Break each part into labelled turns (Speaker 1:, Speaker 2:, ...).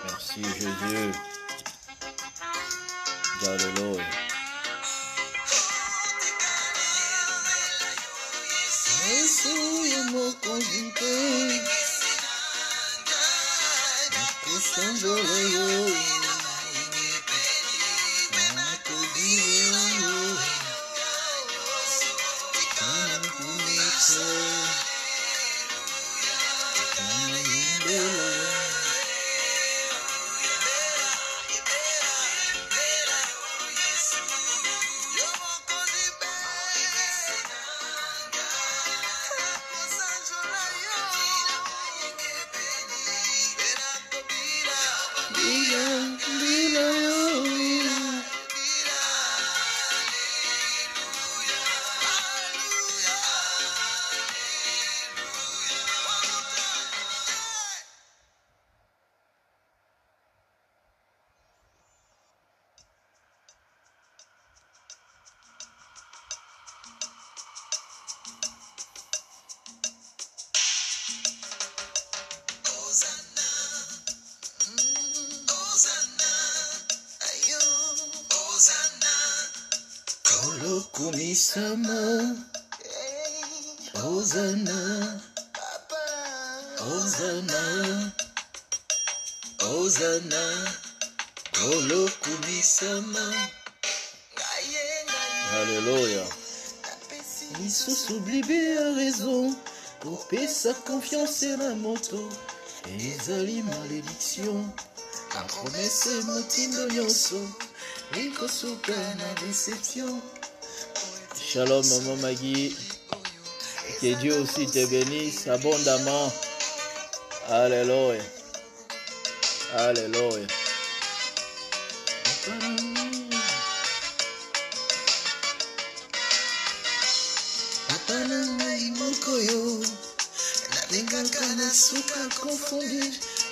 Speaker 1: Merci Jésus. Alléluia.
Speaker 2: Kumisama, Hosanna, Hosanna, Hosanna, Kolo Kumisama.
Speaker 1: Alléluia.
Speaker 2: Isus oblibe a raison, couper sa confiance et la moto, ezali malédiction, la promesse est motindo nyonso, ikosuka na déception.
Speaker 1: Shalom Maman Maggie. Que Dieu aussi te bénisse abondamment. Alléluia. Alléluia.
Speaker 2: Papa na ngai moko yo, nalingaka na suka confondu,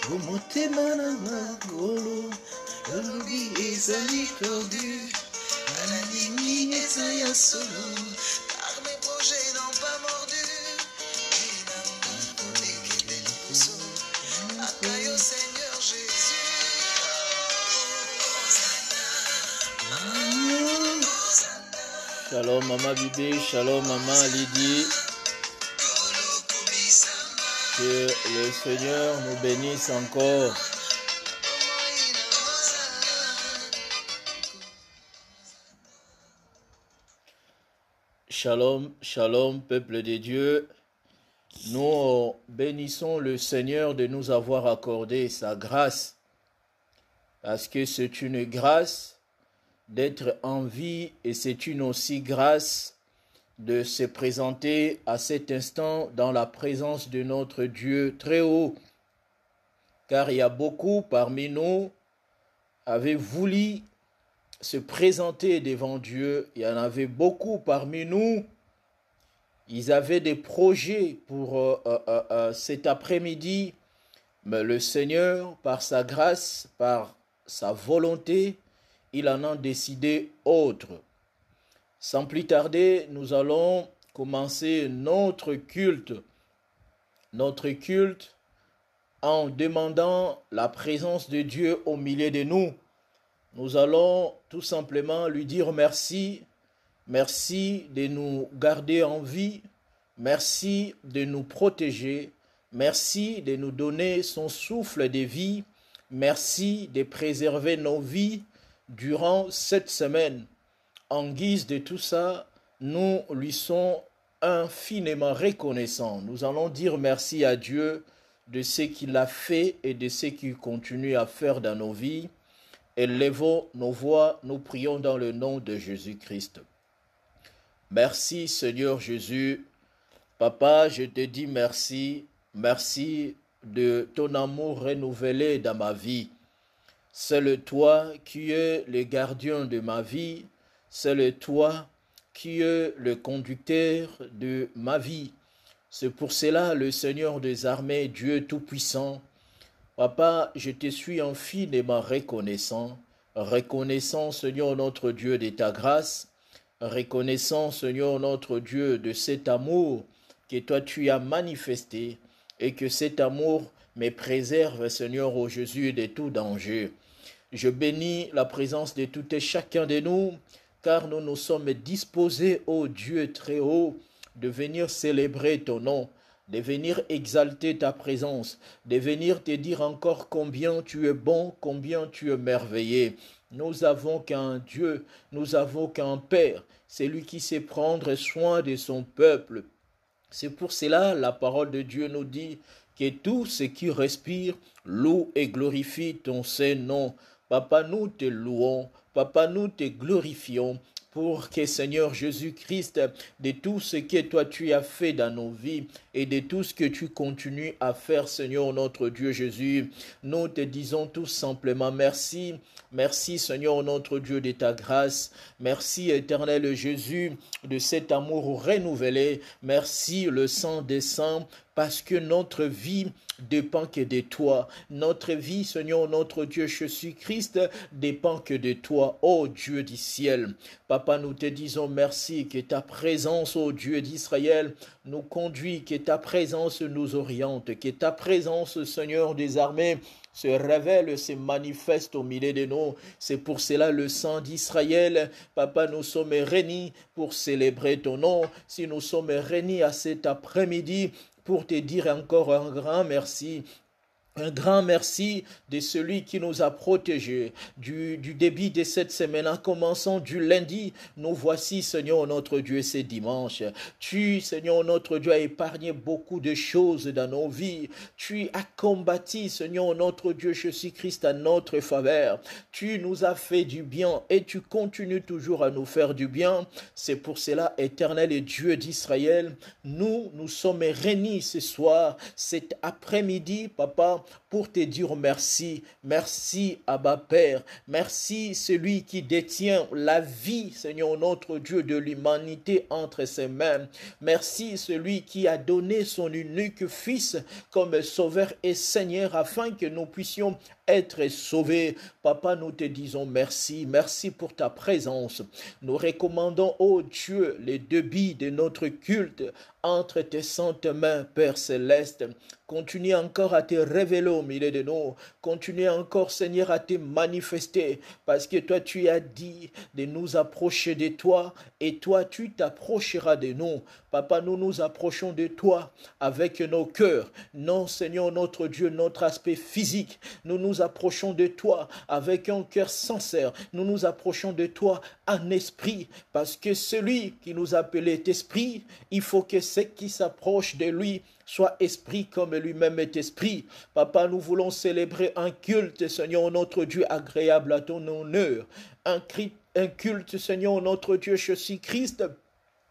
Speaker 2: bomotema na magolo, lolobi ezali tordu. Maladie eza ya solo, car mes projets n'ont pas mordu. Akayo Seigneur Jésus.
Speaker 1: Shalom Maman Bibi, shalom Maman Lydie. Que le Seigneur nous bénisse encore. Shalom, shalom, peuple de Dieu. Nous bénissons le Seigneur de nous avoir accordé sa grâce. Parce que c'est une grâce d'être en vie et c'est une aussi grâce de se présenter à cet instant dans la présence de notre Dieu très haut. Car il y a beaucoup parmi nous qui avaient voulu se présenter devant Dieu. Il y en avait beaucoup parmi nous. Ils avaient des projets pour cet après-midi. Mais le Seigneur, par sa grâce, par sa volonté, il en a décidé autre. Sans plus tarder, nous allons commencer notre culte. Notre culte en demandant la présence de Dieu au milieu de nous. Nous allons tout simplement lui dire merci. Merci de nous garder en vie. Merci de nous protéger. Merci de nous donner son souffle de vie. Merci de préserver nos vies durant cette semaine. En guise de tout ça, nous lui sommes infiniment reconnaissants. Nous allons dire merci à Dieu de ce qu'il a fait et de ce qu'il continue à faire dans nos vies. Élevons nos voix, nous prions dans le nom de Jésus-Christ. Merci Seigneur Jésus. Papa, je te dis merci. Merci de ton amour renouvelé dans ma vie. C'est le toi qui es le gardien de ma vie. C'est le toi qui est le conducteur de ma vie. C'est pour cela le Seigneur des armées, Dieu Tout-Puissant. Papa, je te suis infiniment reconnaissant. Reconnaissant, Seigneur notre Dieu, de ta grâce. Reconnaissant, Seigneur notre Dieu, de cet amour que toi tu as manifesté. Et que cet amour me préserve, Seigneur, ô Jésus, de tout danger. Je bénis la présence de tout et chacun de nous, car nous nous sommes disposés, ô Dieu très haut, de venir célébrer ton nom, de venir exalter ta présence, de venir te dire encore combien tu es bon, combien tu es merveilleux. Nous avons qu'un Dieu, nous avons qu'un Père, c'est lui qui sait prendre soin de son peuple. C'est pour cela la parole de Dieu nous dit que tout ce qui respire loue et glorifie ton Saint-Nom. Papa, nous te louons, Papa, nous te glorifions pour que Seigneur Jésus-Christ, de tout ce que toi tu as fait dans nos vies et de tout ce que tu continues à faire, Seigneur notre Dieu Jésus, nous te disons tout simplement merci. Merci Seigneur notre Dieu de ta grâce. Merci éternel Jésus de cet amour renouvelé. Merci le sang des saints parce que notre vie dépend que de toi. Notre vie, Seigneur, notre Dieu Jésus-Christ, dépend que de toi, ô Dieu du ciel. Papa, nous te disons merci que ta présence, ô Dieu d'Israël, nous conduit, que ta présence nous oriente, que ta présence, Seigneur des armées, se révèle, se manifeste au milieu de nous. C'est pour cela le sang d'Israël. Papa, nous sommes réunis pour célébrer ton nom. Si nous sommes réunis à cet après-midi, pour te dire encore un grand merci. Un grand merci de celui qui nous a protégés du début de cette semaine. En commençant du lundi, nous voici, Seigneur notre Dieu, ce dimanche. Tu, Seigneur notre Dieu, as épargné beaucoup de choses dans nos vies. Tu as combattu, Seigneur notre Dieu, Jésus-Christ, à notre faveur. Tu nous as fait du bien et tu continues toujours à nous faire du bien. C'est pour cela, éternel et Dieu d'Israël, nous sommes réunis ce soir, cet après-midi, Papa, pour te dire merci. Merci, Abba Père. Merci, celui qui détient la vie, Seigneur notre Dieu, de l'humanité entre ses mains. Merci, celui qui a donné son unique Fils comme Sauveur et Seigneur, afin que nous puissions être sauvés. Papa, nous te disons merci. Merci pour ta présence. Nous recommandons, ô Dieu, les débits de notre culte entre tes saintes mains, Père céleste. Continue encore à te révéler au milieu de nous. Continue encore, Seigneur, à te manifester. Parce que toi, tu as dit de nous approcher de toi. Et toi, tu t'approcheras de nous. Papa, nous nous approchons de toi avec nos cœurs. Non, Seigneur, notre Dieu, notre aspect physique. Nous nous approchons de toi avec un cœur sincère. Nous nous approchons de toi en esprit. Parce que celui qui nous appelait est esprit, il faut que ceux qui s'approchent de lui soit esprit comme lui-même est esprit. Papa, nous voulons célébrer un culte, Seigneur, notre Dieu, agréable à ton honneur. Un culte, Seigneur, notre Dieu, Jésus-Christ,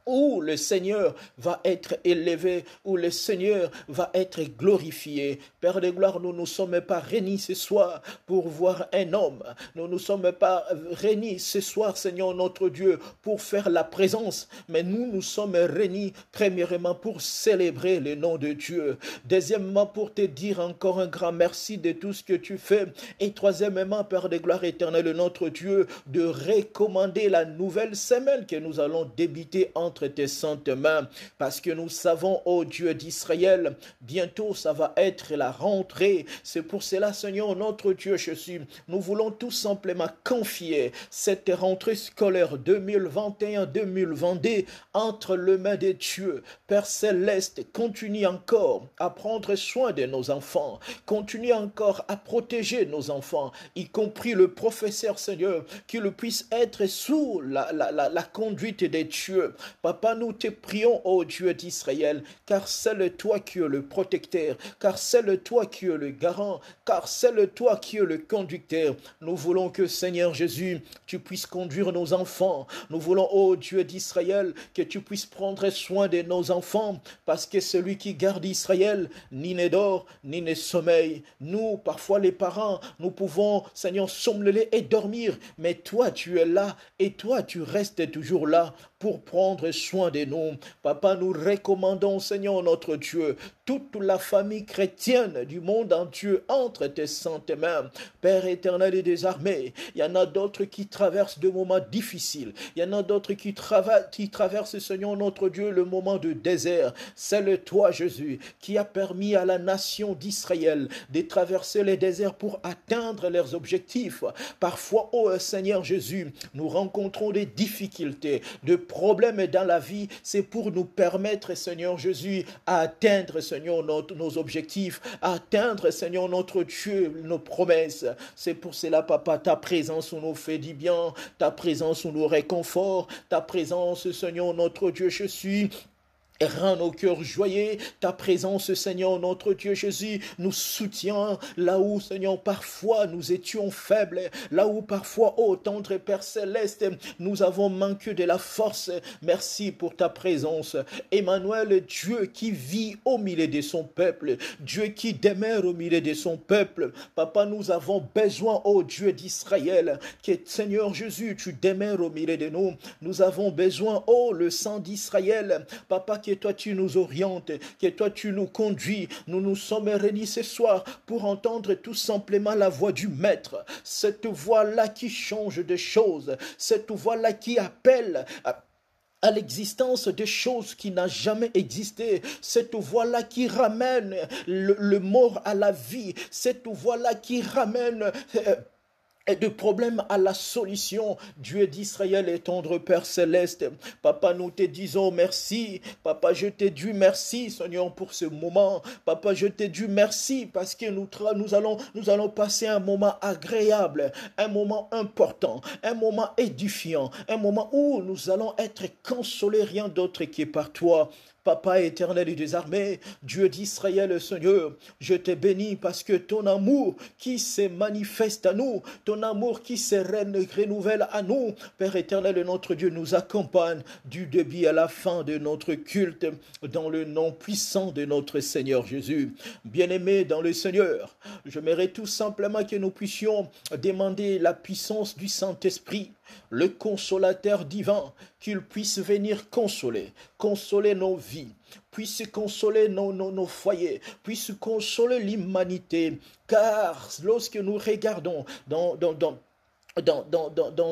Speaker 1: où le Seigneur va être élevé, où le Seigneur va être glorifié. Père de gloire, nous ne sommes pas réunis ce soir pour voir un homme. Nous ne sommes pas réunis ce soir, Seigneur notre Dieu, pour faire la présence. Mais nous sommes réunis premièrement pour célébrer le nom de Dieu. Deuxièmement, pour te dire encore un grand merci de tout ce que tu fais. Et troisièmement, Père de gloire éternelle, notre Dieu, de recommander la nouvelle semaine que nous allons débuter entre tes saintes mains, parce que nous savons, ô Dieu d'Israël, bientôt ça va être la rentrée. C'est pour cela, Seigneur, notre Dieu Jésus, nous voulons tout simplement confier cette rentrée scolaire 2021-2022 entre les mains de Dieu. Père céleste, continue encore à prendre soin de nos enfants, continue encore à protéger nos enfants, y compris le professeur, Seigneur, qu'il puisse être sous la conduite de Dieu. Papa, nous te prions, ô Dieu d'Israël, car c'est le toi qui es le protecteur, car c'est le toi qui es le garant, car c'est le toi qui es le conducteur. Nous voulons que, Seigneur Jésus, tu puisses conduire nos enfants. Nous voulons, ô Dieu d'Israël, que tu puisses prendre soin de nos enfants, parce que celui qui garde Israël, ni ne dort, ni ne sommeille. Nous, parfois les parents, nous pouvons, Seigneur, somnoler et dormir, mais toi, tu es là, et toi, tu restes toujours là pour prendre soin de nous. Papa, nous recommandons, Seigneur notre Dieu, toute la famille chrétienne du monde entier entre tes saintes mains. Père éternel et des armées, il y en a d'autres qui traversent de moments difficiles. Il y en a d'autres qui traversent, Seigneur notre Dieu, le moment de désert. C'est le toi, Jésus, qui a permis à la nation d'Israël de traverser les déserts pour atteindre leurs objectifs. Parfois, ô Seigneur Jésus, nous rencontrons des difficultés, de problèmes dans la vie. C'est pour nous permettre, Seigneur Jésus, à atteindre, Seigneur, nos objectifs, à atteindre, Seigneur notre Dieu, nos promesses. C'est pour cela, Papa, ta présence nous fait du bien, ta présence nous réconforte, ta présence, Seigneur notre Dieu Jésus, rends nos cœurs joyeux. Ta présence, Seigneur, notre Dieu Jésus, nous soutient là où, Seigneur, parfois nous étions faibles, là où parfois, ô tendre Père céleste, nous avons manqué de la force. Merci pour ta présence. Emmanuel, Dieu qui vit au milieu de son peuple, Dieu qui demeure au milieu de son peuple. Papa, nous avons besoin, ô Dieu d'Israël, que, Seigneur Jésus, tu demeures au milieu de nous. Nous avons besoin, ô le sang d'Israël, Papa, que toi tu nous orientes, que toi tu nous conduis. Nous nous sommes réunis ce soir pour entendre tout simplement la voix du Maître. Cette voix-là qui change de choses, cette voix-là qui appelle à l'existence de choses qui n'ont jamais existé, cette voix-là qui ramène le mort à la vie, cette voix-là qui ramène et de problème à la solution. Dieu d'Israël et tendre Père céleste, Papa, nous te disons merci. Papa, je te dis merci, Seigneur, pour ce moment. Papa, je te dis merci parce que nous allons passer un moment agréable, un moment important, un moment édifiant, un moment où nous allons être consolés, rien d'autre que par toi. Papa éternel et des armées, Dieu d'Israël, Seigneur, je te bénis parce que ton amour qui se manifeste à nous, ton amour qui se renouvelle à nous, Père éternel, notre Dieu, nous accompagne du début à la fin de notre culte dans le nom puissant de notre Seigneur Jésus. Bien-aimé dans le Seigneur, j'aimerais tout simplement que nous puissions demander la puissance du Saint-Esprit, le consolateur divin, qu'il puisse venir consoler nos vies, vies, puisse consoler nos foyers, puisse consoler l'humanité. Car lorsque nous regardons dans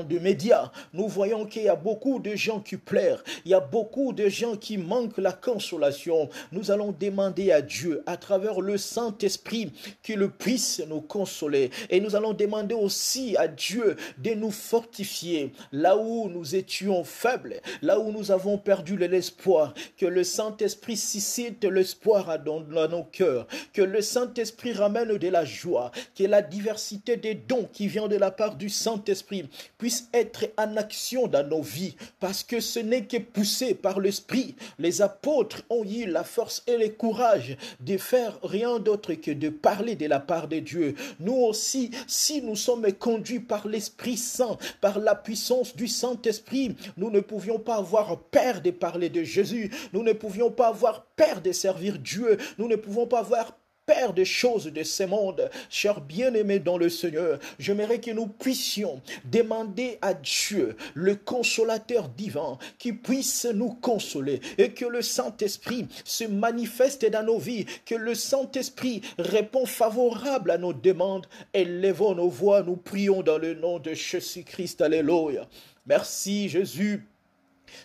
Speaker 1: des médias, nous voyons qu'il y a beaucoup de gens qui pleurent, il y a beaucoup de gens qui manquent la consolation. Nous allons demander à Dieu, à travers le Saint-Esprit, qu'il puisse nous consoler. Et nous allons demander aussi à Dieu de nous fortifier là où nous étions faibles, là où nous avons perdu l'espoir. Que le Saint-Esprit suscite l'espoir dans nos cœurs, que le Saint-Esprit ramène de la joie, que la diversité des dons qui vient de la part du Saint-Esprit puisse être en action dans nos vies, parce que ce n'est que poussé par l'Esprit. Les apôtres ont eu la force et le courage de faire rien d'autre que de parler de la part de Dieu. Nous aussi, si nous sommes conduits par l'Esprit Saint, par la puissance du Saint-Esprit, nous ne pouvions pas avoir peur de parler de Jésus, nous ne pouvions pas avoir peur de servir Dieu, nous ne pouvons pas avoir Père des choses de ce monde, cher bien-aimé dans le Seigneur, j'aimerais que nous puissions demander à Dieu, le consolateur divin, qui puisse nous consoler et que le Saint-Esprit se manifeste dans nos vies, que le Saint-Esprit répond favorable à nos demandes. Élevons nos voix, nous prions dans le nom de Jésus-Christ. Alléluia. Merci Jésus.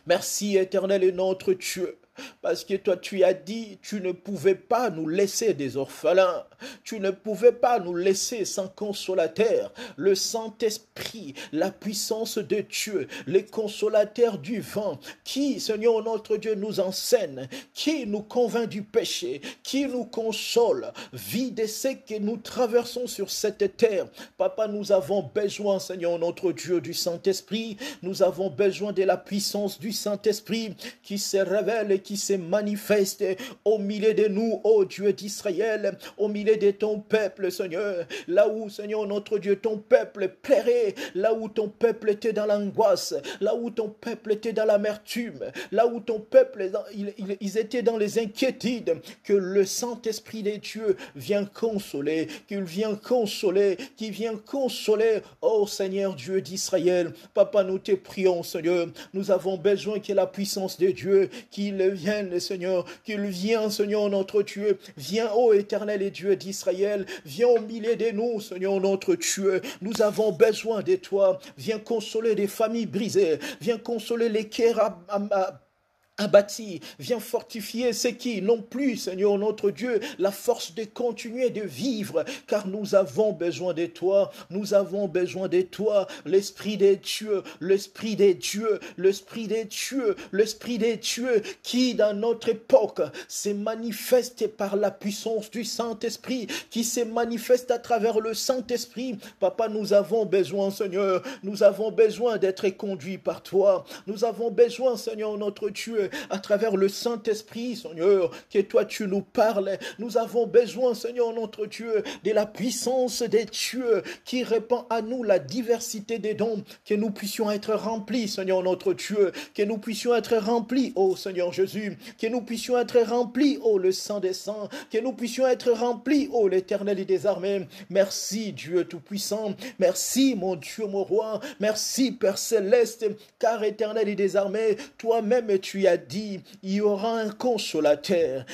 Speaker 1: Merci éternel et notre Dieu. Parce que toi, tu as dit, tu ne pouvais pas nous laisser des orphelins. Tu ne pouvais pas nous laisser sans consolateur. Le Saint-Esprit, la puissance de Dieu, les consolateurs du vent, qui, Seigneur notre Dieu, nous enseigne, qui nous convainc du péché, qui nous console, vit de ce que nous traversons sur cette terre. Papa, nous avons besoin, Seigneur notre Dieu, du Saint-Esprit. Nous avons besoin de la puissance du Saint-Esprit qui se révèle et qui se manifeste au milieu de nous, ô Dieu d'Israël, au milieu de ton peuple, Seigneur. Là où, Seigneur notre Dieu, ton peuple pleurait, là où ton peuple était dans l'angoisse, là où ton peuple était dans l'amertume, là où ton peuple, ils étaient dans les inquiétudes, que le Saint-Esprit de Dieu vient consoler, qu'il vient consoler, qu'il vient consoler, ô Seigneur Dieu d'Israël. Papa, nous te prions, Seigneur, nous avons besoin que la puissance de Dieu, qu'il vienne, Seigneur, qu'il vienne, Seigneur notre Dieu, viens, ô éternel et Dieu d'Israël, viens au milieu de nous, Seigneur notre Dieu, nous avons besoin de toi, viens consoler des familles brisées, viens consoler les cœurs abattis, viens fortifier ceux qui n'ont plus, Seigneur notre Dieu, la force de continuer de vivre, car nous avons besoin de toi, nous avons besoin de toi, l'Esprit de Dieu, l'Esprit de Dieu, l'Esprit de Dieu, l'Esprit de Dieu, qui dans notre époque se manifeste par la puissance du Saint-Esprit, qui se manifeste à travers le Saint-Esprit. Papa, nous avons besoin, Seigneur, nous avons besoin d'être conduits par toi, nous avons besoin, Seigneur notre Dieu, à travers le Saint-Esprit, Seigneur, que toi tu nous parles. Nous avons besoin, Seigneur notre Dieu, de la puissance des dieux qui répand à nous la diversité des dons, que nous puissions être remplis, Seigneur notre Dieu, que nous puissions être remplis, ô Seigneur Jésus, que nous puissions être remplis, ô le Saint des Saints, que nous puissions être remplis, ô l'Éternel des armées. Merci Dieu Tout-Puissant, merci mon Dieu, mon roi, merci Père Céleste, car Éternel des armées, toi-même tu as dit, il y aura un consolateur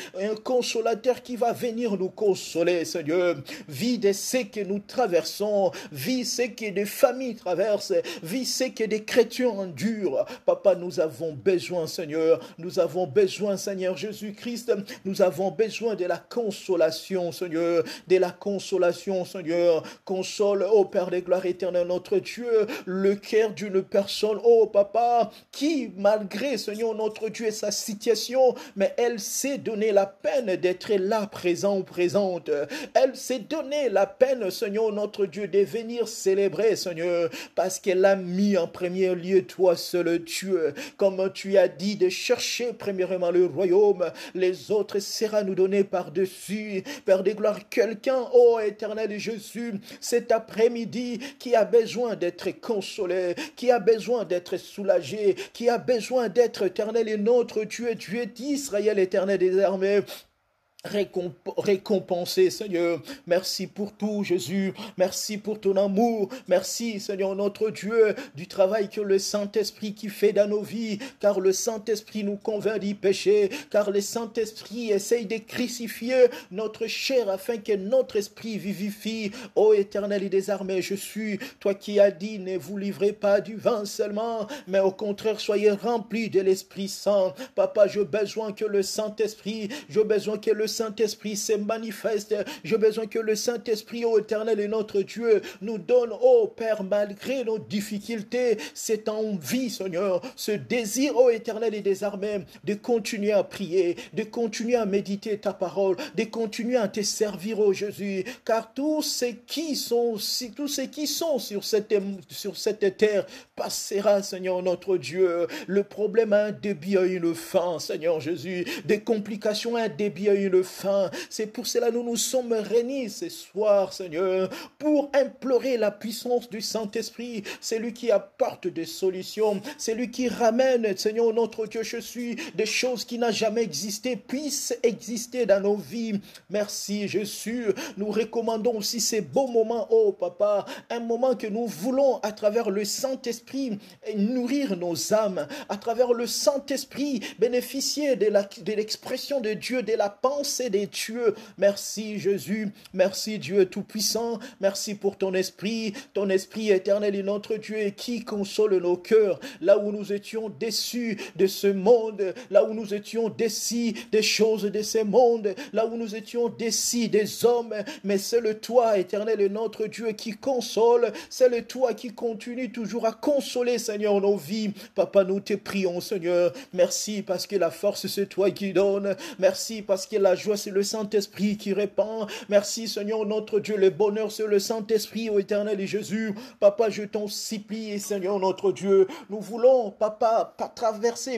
Speaker 1: qui va venir nous consoler, Seigneur. Vis de ce que nous traversons, vis ce que des familles traversent, vis ce que des chrétiens endurent. Papa, nous avons besoin, Seigneur, nous avons besoin, Seigneur Jésus-Christ, nous avons besoin de la consolation, Seigneur, de la consolation, Seigneur. Console, ô Père de gloire éternelle, notre Dieu, le cœur d'une personne, ô Papa, qui, malgré, Seigneur, notre Dieu et sa situation, mais elle s'est donné la peine d'être là, présent ou présente. Elle s'est donné la peine, Seigneur, notre Dieu, de venir célébrer, Seigneur, parce qu'elle a mis en premier lieu toi seul Dieu. Comme tu as dit de chercher premièrement le royaume, les autres sera nous donné par-dessus. Père de gloire, quelqu'un, ô éternel Jésus, cet après-midi, qui a besoin d'être consolé, qui a besoin d'être soulagé, qui a besoin d'être éternel et notre Dieu, Dieu d'Israël, éternel des armées. récompensé, Seigneur. Merci pour tout, Jésus. Merci pour ton amour. Merci, Seigneur notre Dieu, du travail que le Saint-Esprit qui fait dans nos vies, car le Saint-Esprit nous convainc d'y pécher, car le Saint-Esprit essaye de crucifier notre chair afin que notre esprit vivifie. Ô Éternel et des armées, je suis, toi qui as dit, ne vous livrez pas du vin seulement, mais au contraire, soyez remplis de l'Esprit Saint. Papa, j'ai besoin que le Saint-Esprit, j'ai besoin que le Saint-Esprit se manifeste. J'ai besoin que le Saint-Esprit, ô Éternel et notre Dieu, nous donne, ô Père, malgré nos difficultés, cette envie, Seigneur, ce désir, ô Éternel et des armées, de continuer à prier, de continuer à méditer ta parole, de continuer à te servir, ô Jésus, car tous ceux qui sont sur cette terre passera, Seigneur notre Dieu. Le problème a un début, a une fin, Seigneur Jésus. Des complications, un début, a une fin. C'est pour cela que nous nous sommes réunis ce soir, Seigneur, pour implorer la puissance du Saint-Esprit. C'est lui qui apporte des solutions. C'est lui qui ramène, Seigneur notre Dieu, je suis, des choses qui n'ont jamais existé, puissent exister dans nos vies. Merci, Jésus. Nous recommandons aussi ces beaux moments, oh Papa, un moment que nous voulons, à travers le Saint-Esprit, nourrir nos âmes, à travers le Saint-Esprit, bénéficier de l'expression de Dieu, de la pensée de Dieu. Merci Jésus, merci Dieu Tout-Puissant, merci pour ton Esprit éternel et notre Dieu qui console nos cœurs, là où nous étions déçus de ce monde, là où nous étions déçus des choses de ce monde, là où nous étions déçus des hommes, mais c'est le toi éternel et notre Dieu qui console, c'est le toi qui continue toujours à consoler, Seigneur, nos vies. Papa, nous te prions, Seigneur. Merci parce que la force, c'est toi qui donne. Merci parce que la joie, c'est le Saint-Esprit qui répand. Merci, Seigneur, notre Dieu. Le bonheur, c'est le Saint-Esprit, ô éternel et Jésus. Papa, je t'en supplie, Seigneur, notre Dieu. Nous voulons, Papa,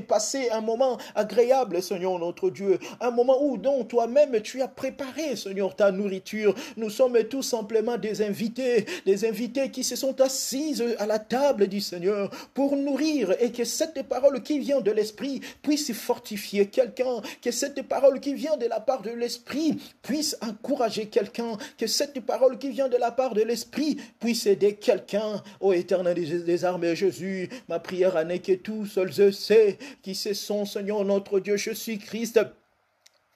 Speaker 1: passer un moment agréable, Seigneur, notre Dieu. Un moment où, donc, toi-même, tu as préparé, Seigneur, ta nourriture. Nous sommes tout simplement des invités qui se sont assises à la table du Seigneur pour nourrir, et que cette parole qui vient de l'Esprit puisse fortifier quelqu'un, que cette parole qui vient de la part de l'Esprit puisse encourager quelqu'un, que cette parole qui vient de la part de l'Esprit puisse aider quelqu'un. Ô Éternel des armées, Jésus, ma prière n'est que tous seuls je sais qui se sont, Seigneur notre Dieu, je suis Christ,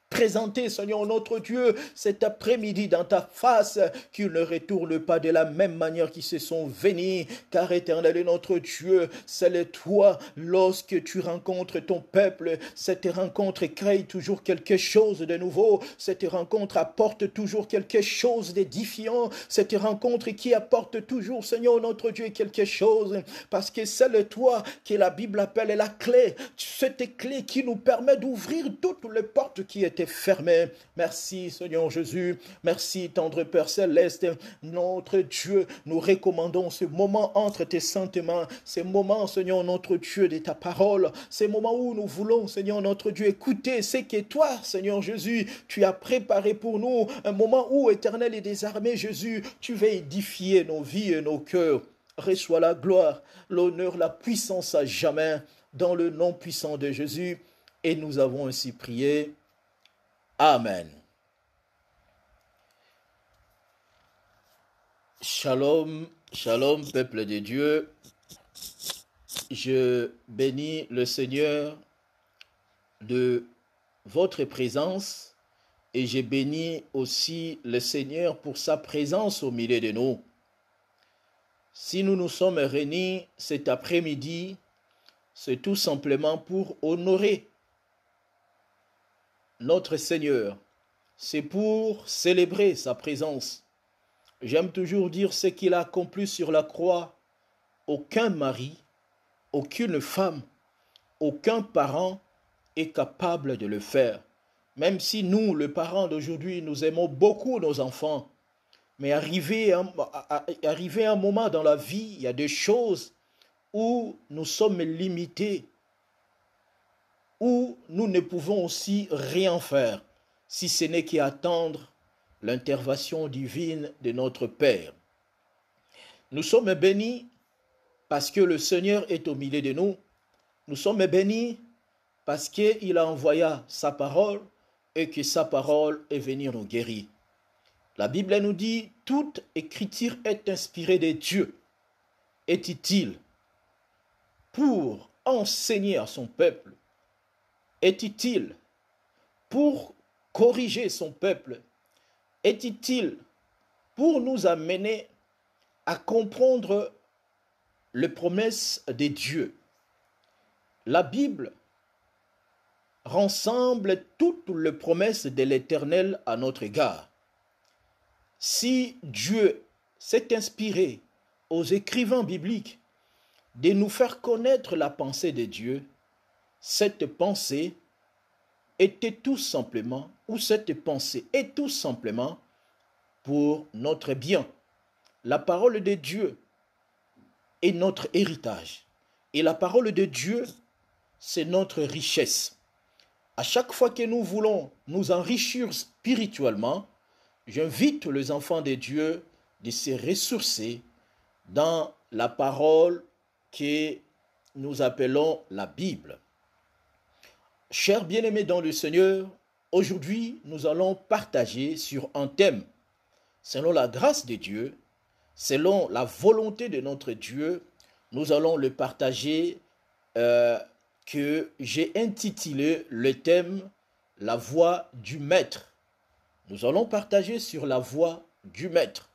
Speaker 1: présenter, Seigneur notre Dieu, cet après-midi dans ta face, qu'ils ne retournent pas de la même manière qu'ils se sont venus, car éternel est notre Dieu, c'est toi, lorsque tu rencontres ton peuple, cette rencontre crée toujours quelque chose de nouveau, cette rencontre apporte toujours quelque chose d'édifiant, cette rencontre qui apporte toujours, Seigneur notre Dieu, quelque chose, parce que c'est le toi que la Bible appelle la clé, cette clé qui nous permet d'ouvrir toutes les portes qui étaient fermées. Merci Seigneur Jésus, merci tendre Père Céleste, notre Dieu, nous recommandons ce moment entre tes saintes mains, ces moments Seigneur notre Dieu de ta parole, ces moments où nous voulons Seigneur notre Dieu écouter ce que toi Seigneur Jésus, tu as préparé pour nous, un moment où éternel et des armées Jésus, tu vas édifier nos vies et nos cœurs. Reçois la gloire, l'honneur, la puissance à jamais, dans le nom puissant de Jésus, et nous avons ainsi prié. Amen. Shalom, shalom, peuple de Dieu. Je bénis le Seigneur de votre présence et je bénis aussi le Seigneur pour sa présence au milieu de nous. Si nous nous sommes réunis cet après-midi, c'est tout simplement pour honorer notre Seigneur. C'est pour célébrer sa présence. J'aime toujours dire ce qu'il a accompli sur la croix. Aucun mari, aucune femme, aucun parent est capable de le faire. Même si nous, les parents d'aujourd'hui, nous aimons beaucoup nos enfants, mais arrivé un moment dans la vie, il y a des choses où nous sommes limités, où nous ne pouvons aussi rien faire, si ce n'est qu'attendre l'intervention divine de notre Père. Nous sommes bénis parce que le Seigneur est au milieu de nous. Nous sommes bénis parce qu'il a envoyé sa parole et que sa parole est venue nous guérir. La Bible nous dit, toute écriture est inspirée de Dieu, est utile pour enseigner à son peuple, est utile pour corriger son peuple, est utile pour nous amener à comprendre les promesses de Dieu. La Bible rassemble toutes les promesses de l'Éternel à notre égard. Si Dieu s'est inspiré aux écrivains bibliques de nous faire connaître la pensée de Dieu, cette pensée était tout simplement, ou cette pensée est tout simplement pour notre bien. La parole de Dieu est notre héritage. Et la parole de Dieu, c'est notre richesse. À chaque fois que nous voulons nous enrichir spirituellement, j'invite les enfants de Dieu de se ressourcer dans la parole que nous appelons la Bible. Chers bien-aimés dans le Seigneur, aujourd'hui, nous allons partager sur un thème, selon la grâce de Dieu, selon la volonté de notre Dieu, nous allons le partager que j'ai intitulé le thème « La voix du Maître ». Nous allons partager sur la voix du Maître.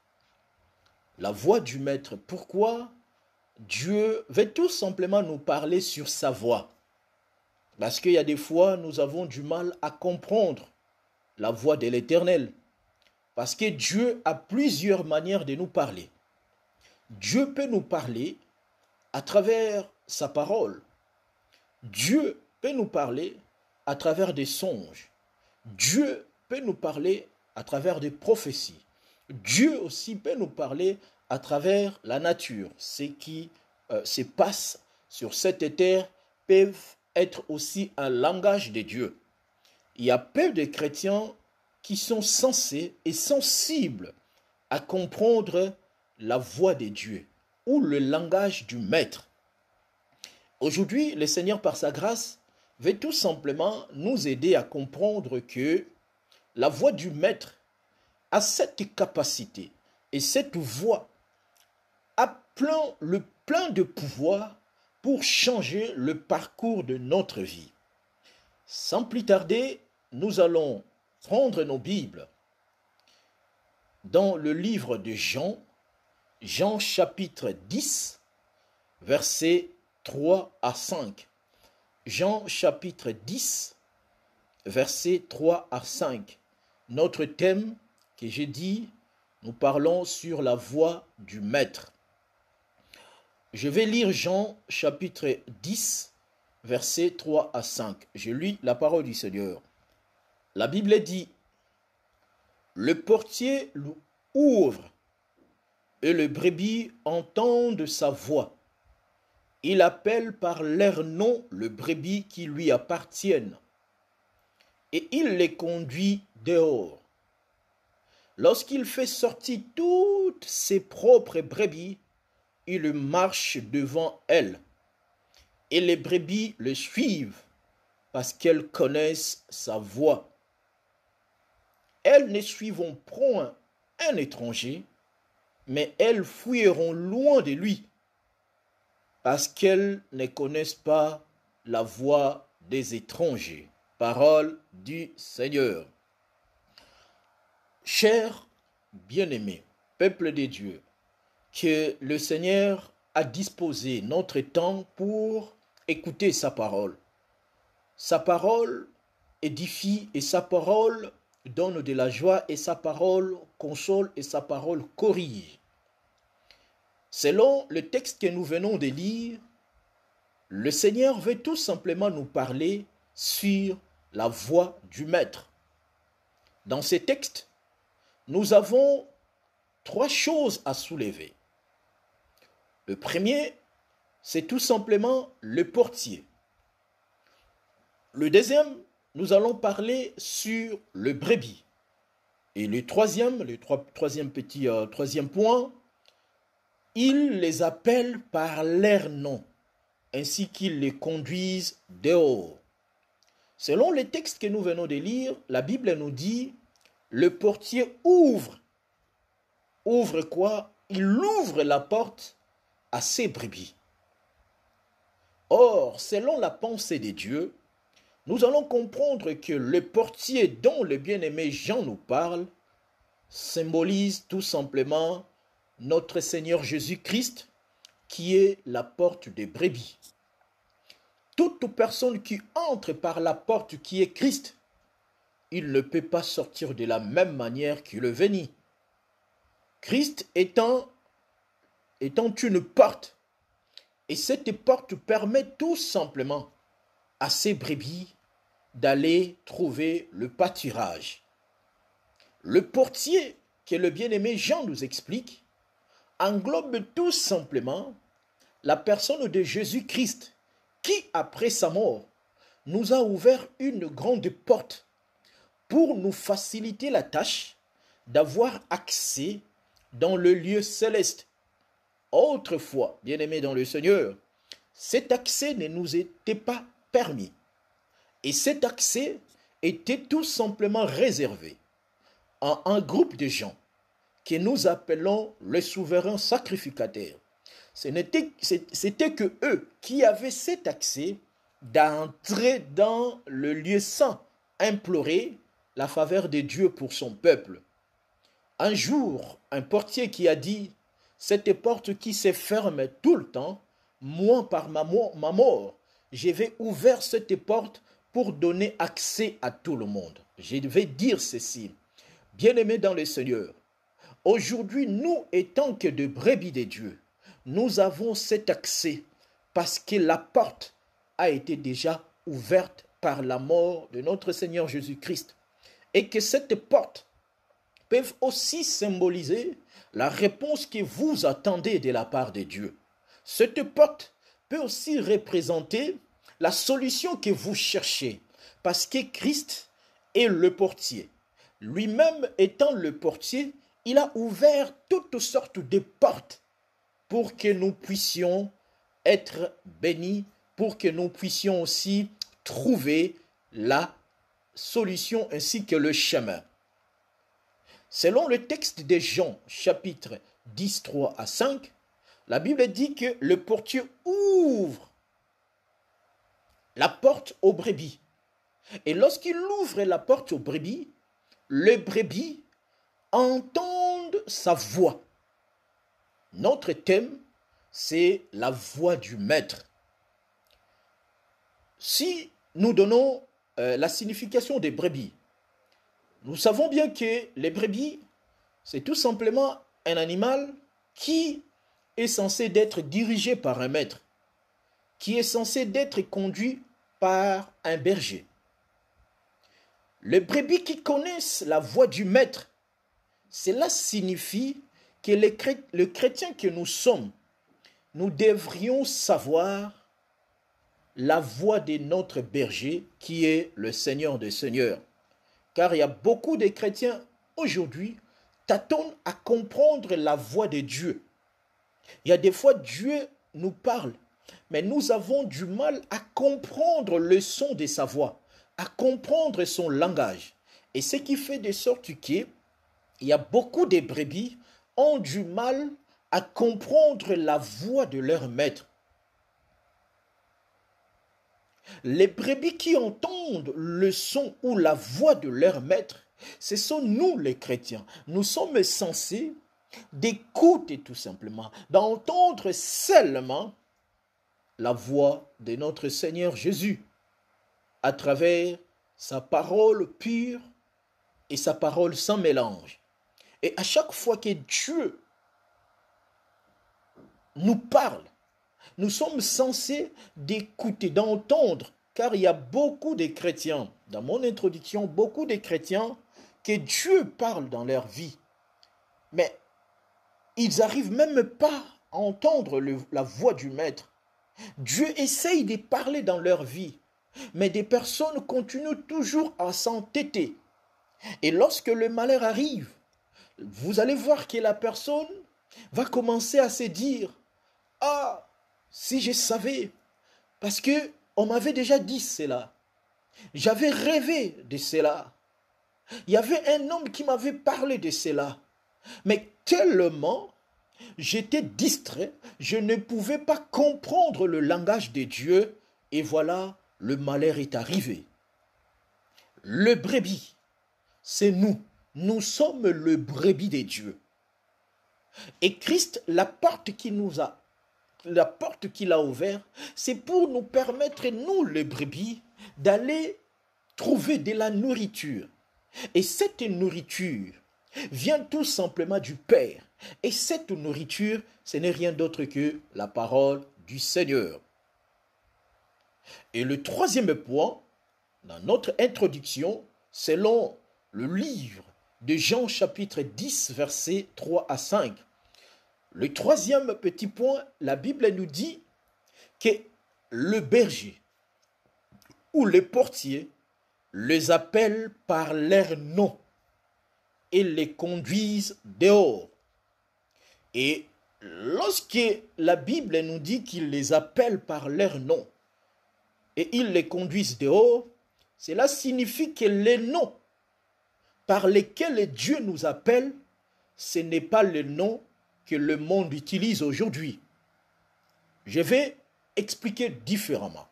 Speaker 1: La voix du Maître, pourquoi Dieu veut tout simplement nous parler sur sa voix? Parce qu'il y a des fois, nous avons du mal à comprendre la voix de l'Éternel. Parce que Dieu a plusieurs manières de nous parler. Dieu peut nous parler à travers sa parole. Dieu peut nous parler à travers des songes. Dieu peut nous parler à travers des prophéties. Dieu aussi peut nous parler à travers la nature. Ce qui se passe sur cette terre peuvent être aussi un langage de Dieu. Il y a peu de chrétiens qui sont censés et sensibles à comprendre la voix de Dieu ou le langage du Maître. Aujourd'hui, le Seigneur, par sa grâce, veut tout simplement nous aider à comprendre que la voix du Maître a cette capacité et cette voix a plein de pouvoir pour changer le parcours de notre vie. Sans plus tarder, nous allons prendre nos Bibles dans le livre de Jean, Jean chapitre 10, versets 3 à 5. Jean chapitre 10, versets 3 à 5. Notre thème que j'ai dit, nous parlons sur la voix du Maître. Je vais lire Jean chapitre 10, versets 3 à 5. Je lis la parole du Seigneur. La Bible dit, « Le portier ouvre et les brebis entendent sa voix. Il appelle par leur nom le brebis qui lui appartiennent et il les conduit dehors. Lorsqu'il fait sortir toutes ses propres brebis, il marche devant elles et les brebis le suivent parce qu'elles connaissent sa voix. Elles ne suivront point un étranger, mais elles fuiront loin de lui parce qu'elles ne connaissent pas la voix des étrangers. Parole du Seigneur. Chers bien-aimés, peuple de Dieu, que le Seigneur a disposé notre temps pour écouter sa parole. Sa parole édifie et sa parole donne de la joie et sa parole console et sa parole corrige. Selon le texte que nous venons de lire, le Seigneur veut tout simplement nous parler sur la voix du Maître. Dans ces textes, nous avons trois choses à soulever. Le premier, c'est tout simplement le portier. Le deuxième, nous allons parler sur le brebis. Et le troisième point, il les appelle par leur nom, ainsi qu'ils les conduisent dehors. Selon les textes que nous venons de lire, la Bible nous dit, le portier ouvre. Ouvre quoi? Il ouvre la porte à ses brebis. Or, selon la pensée de Dieu, nous allons comprendre que le portier dont le bien-aimé Jean nous parle symbolise tout simplement notre Seigneur Jésus-Christ, qui est la porte des brebis. Toute personne qui entre par la porte qui est Christ, il ne peut pas sortir de la même manière qu'il est venu. Christ étant une porte, et cette porte permet tout simplement à ces brebis d'aller trouver le pâturage. Le portier que le bien-aimé Jean nous explique englobe tout simplement la personne de Jésus-Christ qui, après sa mort, nous a ouvert une grande porte pour nous faciliter la tâche d'avoir accès dans le lieu céleste. Autrefois, bien-aimés dans le Seigneur, cet accès ne nous était pas permis. Et cet accès était tout simplement réservé à un groupe de gens que nous appelons les souverains sacrificateurs. C'était que eux qui avaient cet accès d'entrer dans le lieu saint, implorer la faveur de Dieu pour son peuple. Un jour, un portier qui a dit, cette porte qui se ferme tout le temps, moi par ma mort, je vais ouvrir cette porte pour donner accès à tout le monde. Je vais dire ceci, bien-aimés dans le Seigneur, aujourd'hui, nous étant que de brebis de Dieu, nous avons cet accès parce que la porte a été déjà ouverte par la mort de notre Seigneur Jésus-Christ. Et que cette porte peut aussi symboliser la réponse que vous attendez de la part de Dieu. Cette porte peut aussi représenter la solution que vous cherchez, parce que Christ est le portier. Lui-même étant le portier, il a ouvert toutes sortes de portes pour que nous puissions être bénis, pour que nous puissions aussi trouver la solution ainsi que le chemin. Selon le texte de Jean, chapitre 10, 3 à 5, la Bible dit que le portier ouvre la porte aux brebis. Et lorsqu'il ouvre la porte aux brebis, les brebis entendent sa voix. Notre thème, c'est la voix du maître. Si nous donnons la signification des brebis, nous savons bien que les brebis, c'est tout simplement un animal qui est censé être dirigé par un maître, qui est censé être conduit par un berger. Les brebis qui connaissent la voix du maître, cela signifie que les chrétiens que nous sommes, nous devrions savoir la voix de notre berger qui est le Seigneur des Seigneurs. Car il y a beaucoup de chrétiens aujourd'hui tâtonnent à comprendre la voix de Dieu. Il y a des fois Dieu nous parle, mais nous avons du mal à comprendre le son de sa voix, à comprendre son langage. Et ce qui fait de sorte qu'il y a beaucoup de brebis ont du mal à comprendre la voix de leur maître. Les brebis qui entendent le son ou la voix de leur maître, ce sont nous les chrétiens. Nous sommes censés d'écouter tout simplement, d'entendre seulement la voix de notre Seigneur Jésus à travers sa parole pure et sa parole sans mélange. Et à chaque fois que Dieu nous parle, nous sommes censés d'écouter, d'entendre, car il y a beaucoup de chrétiens, dans mon introduction, beaucoup de chrétiens que Dieu parle dans leur vie, mais ils n'arrivent même pas à entendre la voix du Maître. Dieu essaye de parler dans leur vie, mais des personnes continuent toujours à s'entêter. Et lorsque le malheur arrive, vous allez voir que la personne va commencer à se dire « Ah, si je savais, parce que on m'avait déjà dit cela. J'avais rêvé de cela. Il y avait un homme qui m'avait parlé de cela. Mais tellement j'étais distrait, je ne pouvais pas comprendre le langage de Dieu. Et voilà, le malheur est arrivé. Le brebis, c'est nous. Nous sommes le brebis de Dieu. Et Christ, la porte qu'il a ouverte, c'est pour nous permettre, nous les brebis, d'aller trouver de la nourriture. Et cette nourriture vient tout simplement du Père. Et cette nourriture, ce n'est rien d'autre que la parole du Seigneur. Et le troisième point, dans notre introduction, selon le livre de Jean chapitre 10, versets 3 à 5. Le troisième petit point, la Bible nous dit que le berger ou le portier les appelle par leur nom et les conduisent dehors. Et lorsque la Bible nous dit qu'il les appelle par leur nom et ils les conduisent dehors, cela signifie que les noms par lesquels Dieu nous appelle, ce n'est pas le nom que le monde utilise aujourd'hui. Je vais expliquer différemment.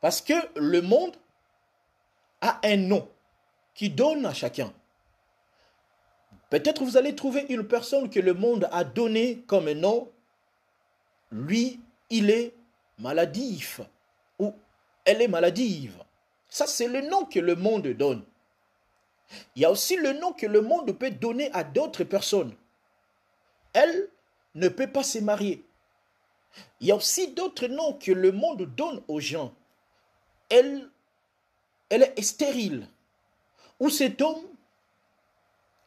Speaker 1: Parce que le monde a un nom qui donne à chacun. Peut-être vous allez trouver une personne que le monde a donné comme un nom. Lui, il est maladif ou elle est maladive. Ça, c'est le nom que le monde donne. Il y a aussi le nom que le monde peut donner à d'autres personnes. Elle ne peut pas se marier. Il y a aussi d'autres noms que le monde donne aux gens. Elle est stérile. Ou cet homme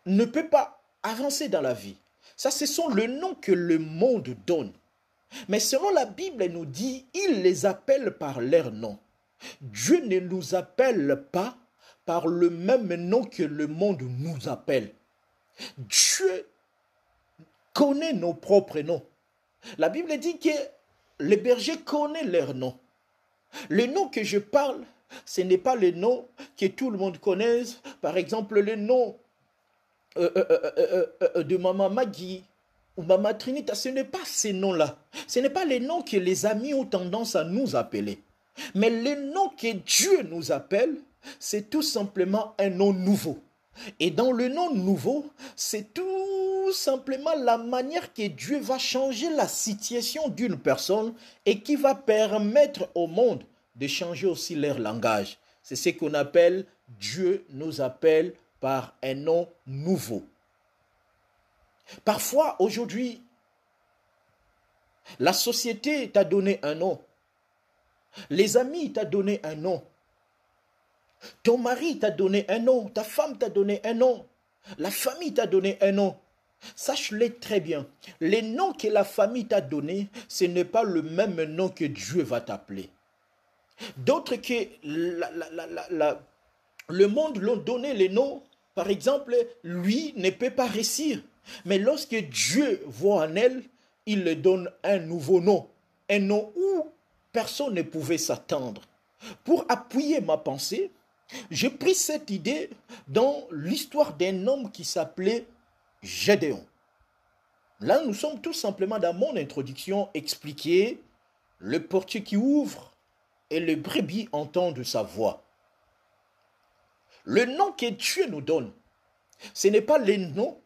Speaker 1: ne peut pas avancer dans la vie. Ça, ce sont les noms que le monde donne. Mais selon la Bible, elle nous dit, il les appelle par leur nom. Dieu ne nous appelle pas par le même nom que le monde nous appelle. Dieu connaît nos propres noms. La Bible dit que les bergers connaissent leurs noms. Le nom que je parle, ce n'est pas le nom que tout le monde connaisse. Par exemple, le nom de Maman Maggie ou Maman Trinita, ce n'est pas ces noms-là. Ce n'est pas les noms que les amis ont tendance à nous appeler. Mais le nom que Dieu nous appelle, c'est tout simplement un nom nouveau. Et dans le nom nouveau, c'est tout simplement la manière que Dieu va changer la situation d'une personne et qui va permettre au monde de changer aussi leur langage. C'est ce qu'on appelle, Dieu nous appelle par un nom nouveau. Parfois, aujourd'hui, la société t'a donné un nom. Les amis t'a donné un nom. Ton mari t'a donné un nom. Ta femme t'a donné un nom. La famille t'a donné un nom. Sache-le très bien. Les noms que la famille t'a donné, ce n'est pas le même nom que Dieu va t'appeler. D'autres que le monde l'ont donné les noms. Par exemple, lui ne peut pas réussir. Mais lorsque Dieu voit en elle, il lui donne un nouveau nom. Un nom où personne ne pouvait s'attendre. Pour appuyer ma pensée, j'ai pris cette idée dans l'histoire d'un homme qui s'appelait Gédéon. Là, nous sommes tout simplement dans mon introduction expliquer le portier qui ouvre et le brebis entendent sa voix. Le nom que Dieu nous donne, ce n'est pas les noms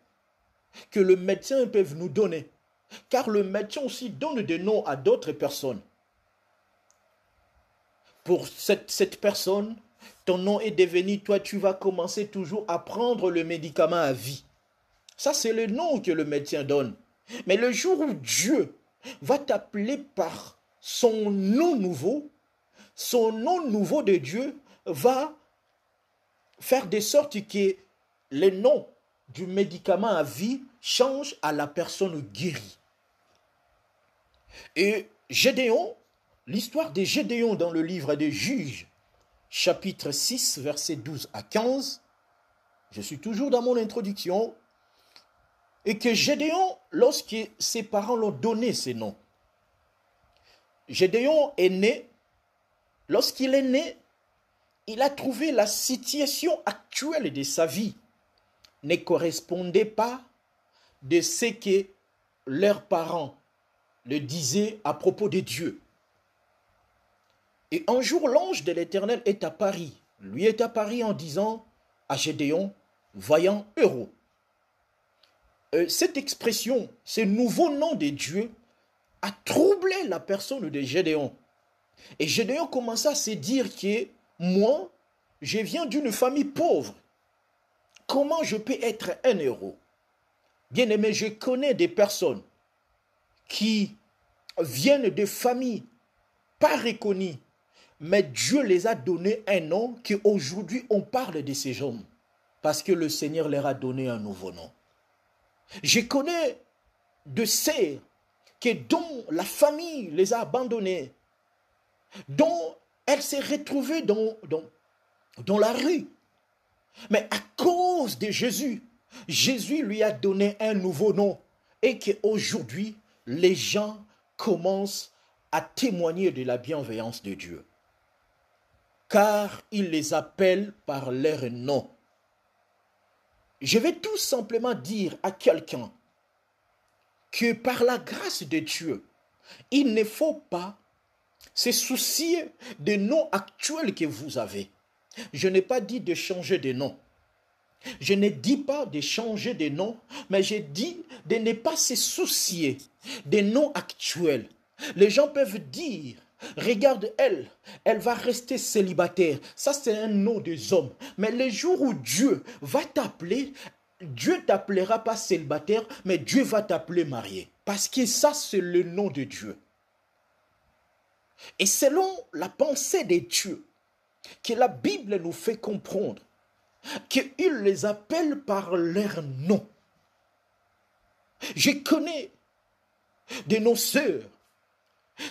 Speaker 1: que le médecin peut nous donner, car le médecin aussi donne des noms à d'autres personnes. Pour cette personne, ton nom est devenu, toi tu vas commencer toujours à prendre le médicament à vie. Ça c'est le nom que le médecin donne. Mais le jour où Dieu va t'appeler par son nom nouveau de Dieu va faire de sorte que le nom du médicament à vie change à la personne guérie. Et Gédéon, l'histoire de Gédéon dans le livre des Juges, chapitre 6, versets 12 à 15, je suis toujours dans mon introduction, et que Gédéon, lorsque ses parents l'ont donné ces noms, Gédéon est né, lorsqu'il est né, il a trouvé la situation actuelle de sa vie ne correspondait pas de ce que leurs parents le disaient à propos de Dieu. Et un jour, l'ange de l'Éternel est à Paris. Lui est à Paris en disant à Gédéon, vaillant héros. Cette expression, ce nouveau nom de Dieu, a troublé la personne de Gédéon. Et Gédéon commença à se dire que moi, je viens d'une famille pauvre. Comment je peux être un héros? Bien aimé, je connais des personnes qui viennent de familles pas reconnues, mais Dieu les a donné un nom qu'aujourd'hui on parle de ces hommes parce que le Seigneur leur a donné un nouveau nom. Je connais de sœurs dont la famille les a abandonnés, dont elles s'est retrouvées dans la rue. Mais à cause de Jésus, Jésus lui a donné un nouveau nom et qu'aujourd'hui, les gens commencent à témoigner de la bienveillance de Dieu. Car il les appelle par leur nom. Je vais tout simplement dire à quelqu'un que par la grâce de Dieu, il ne faut pas se soucier des noms actuels que vous avez. Je n'ai pas dit de changer de nom. Je ne dis pas de changer de nom, mais je dis de ne pas se soucier des noms actuels. Les gens peuvent dire, regarde elle, elle va rester célibataire. Ça c'est un nom des hommes. Mais le jour où Dieu va t'appeler, Dieu t'appellera pas célibataire, mais Dieu va t'appeler marié. Parce que ça c'est le nom de Dieu. Et selon la pensée de Dieu, que la Bible nous fait comprendre, qu'il les appelle par leur nom. Je connais de nos sœurs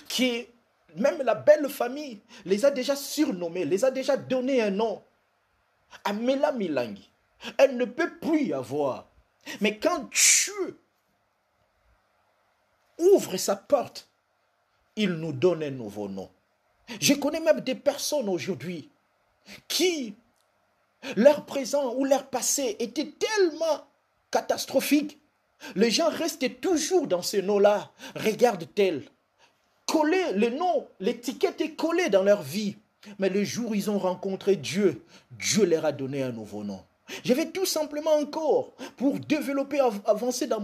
Speaker 1: qui, même la belle famille, les a déjà surnommées, les a déjà donné un nom. Amela Milangi. Elle ne peut plus y avoir. Mais quand Dieu ouvre sa porte, il nous donne un nouveau nom. Je connais même des personnes aujourd'hui qui, leur présent ou leur passé était tellement catastrophique. Les gens restent toujours dans ce nom-là. Regarde-t-elle. Collé, le nom, l'étiquette est collée dans leur vie. Mais le jour où ils ont rencontré Dieu, Dieu leur a donné un nouveau nom. Je vais tout simplement encore, pour développer, avancer dans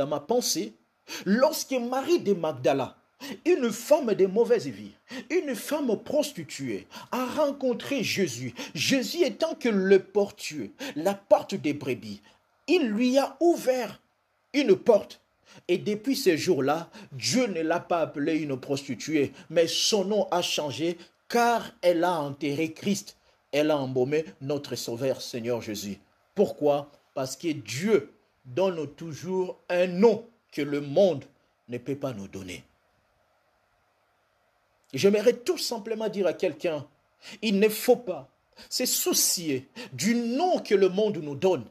Speaker 1: ma pensée, lorsque Marie de Magdala, une femme de mauvaise vie, une femme prostituée, a rencontré Jésus. Jésus étant que le portier, la porte des brebis, il lui a ouvert une porte. Et depuis ce jour-là, Dieu ne l'a pas appelée une prostituée, mais son nom a changé car elle a enterré Christ. Elle a embaumé notre Sauveur Seigneur Jésus. Pourquoi? Parce que Dieu donne toujours un nom que le monde ne peut pas nous donner. J'aimerais tout simplement dire à quelqu'un, il ne faut pas se soucier du nom que le monde nous donne.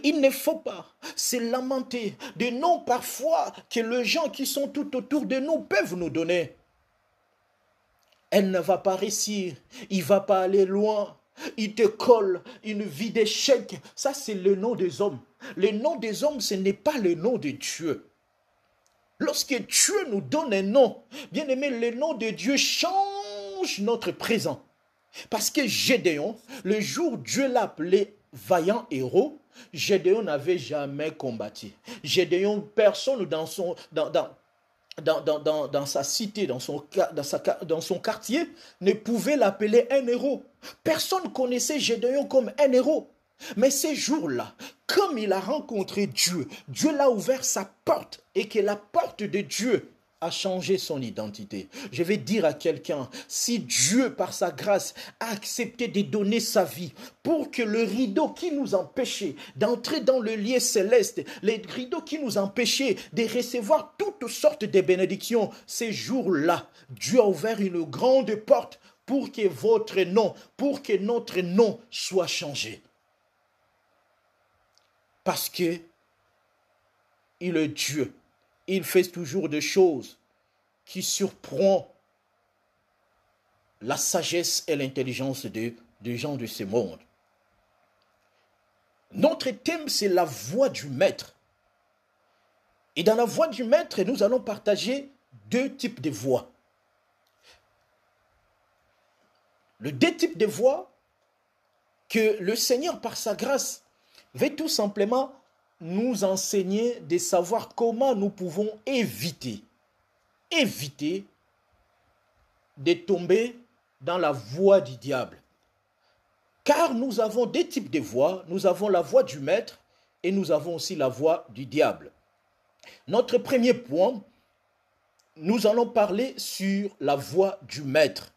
Speaker 1: Il ne faut pas se lamenter des noms parfois que les gens qui sont tout autour de nous peuvent nous donner. Elle ne va pas réussir, il ne va pas aller loin, il te colle une vie d'échec. Ça c'est le nom des hommes. Le nom des hommes, ce n'est pas le nom de Dieu. Lorsque Dieu nous donne un nom, bien aimé, le nom de Dieu change notre présent. Parce que Gédéon, le jour où Dieu l'a appelé vaillant héros, Gédéon n'avait jamais combattu. Gédéon, personne dans sa cité, dans son quartier, ne pouvait l'appeler un héros. Personne connaissait Gédéon comme un héros. Mais ces jours-là, comme il a rencontré Dieu, Dieu l'a ouvert sa porte et que la porte de Dieu a changé son identité. Je vais dire à quelqu'un, si Dieu, par sa grâce, a accepté de donner sa vie pour que le rideau qui nous empêchait d'entrer dans le lieu céleste, les rideaux qui nous empêchaient de recevoir toutes sortes de bénédictions, ces jours-là, Dieu a ouvert une grande porte pour que votre nom, pour que notre nom soit changé. Parce que il est Dieu. Il fait toujours des choses qui surprennent la sagesse et l'intelligence des gens de ce monde. Notre thème, c'est la voix du maître. Et dans la voix du maître, nous allons partager deux types de voix. Le deux types de voix que le Seigneur, par sa grâce, veut tout simplement nous enseigner de savoir comment nous pouvons éviter de tomber dans la voie du diable. Car nous avons deux types de voix. Nous avons la voix du maître et nous avons aussi la voix du diable. Notre premier point, nous allons parler sur la voix du maître.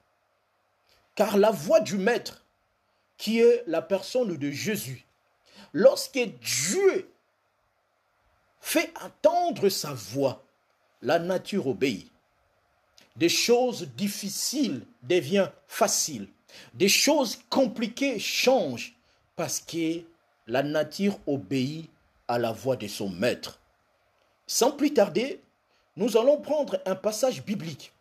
Speaker 1: Car la voix du maître, qui est la personne de Jésus, lorsque Dieu fait entendre sa voix, la nature obéit. Des choses difficiles deviennent faciles. Des choses compliquées changent parce que la nature obéit à la voix de son maître. Sans plus tarder, nous allons prendre un passage biblique.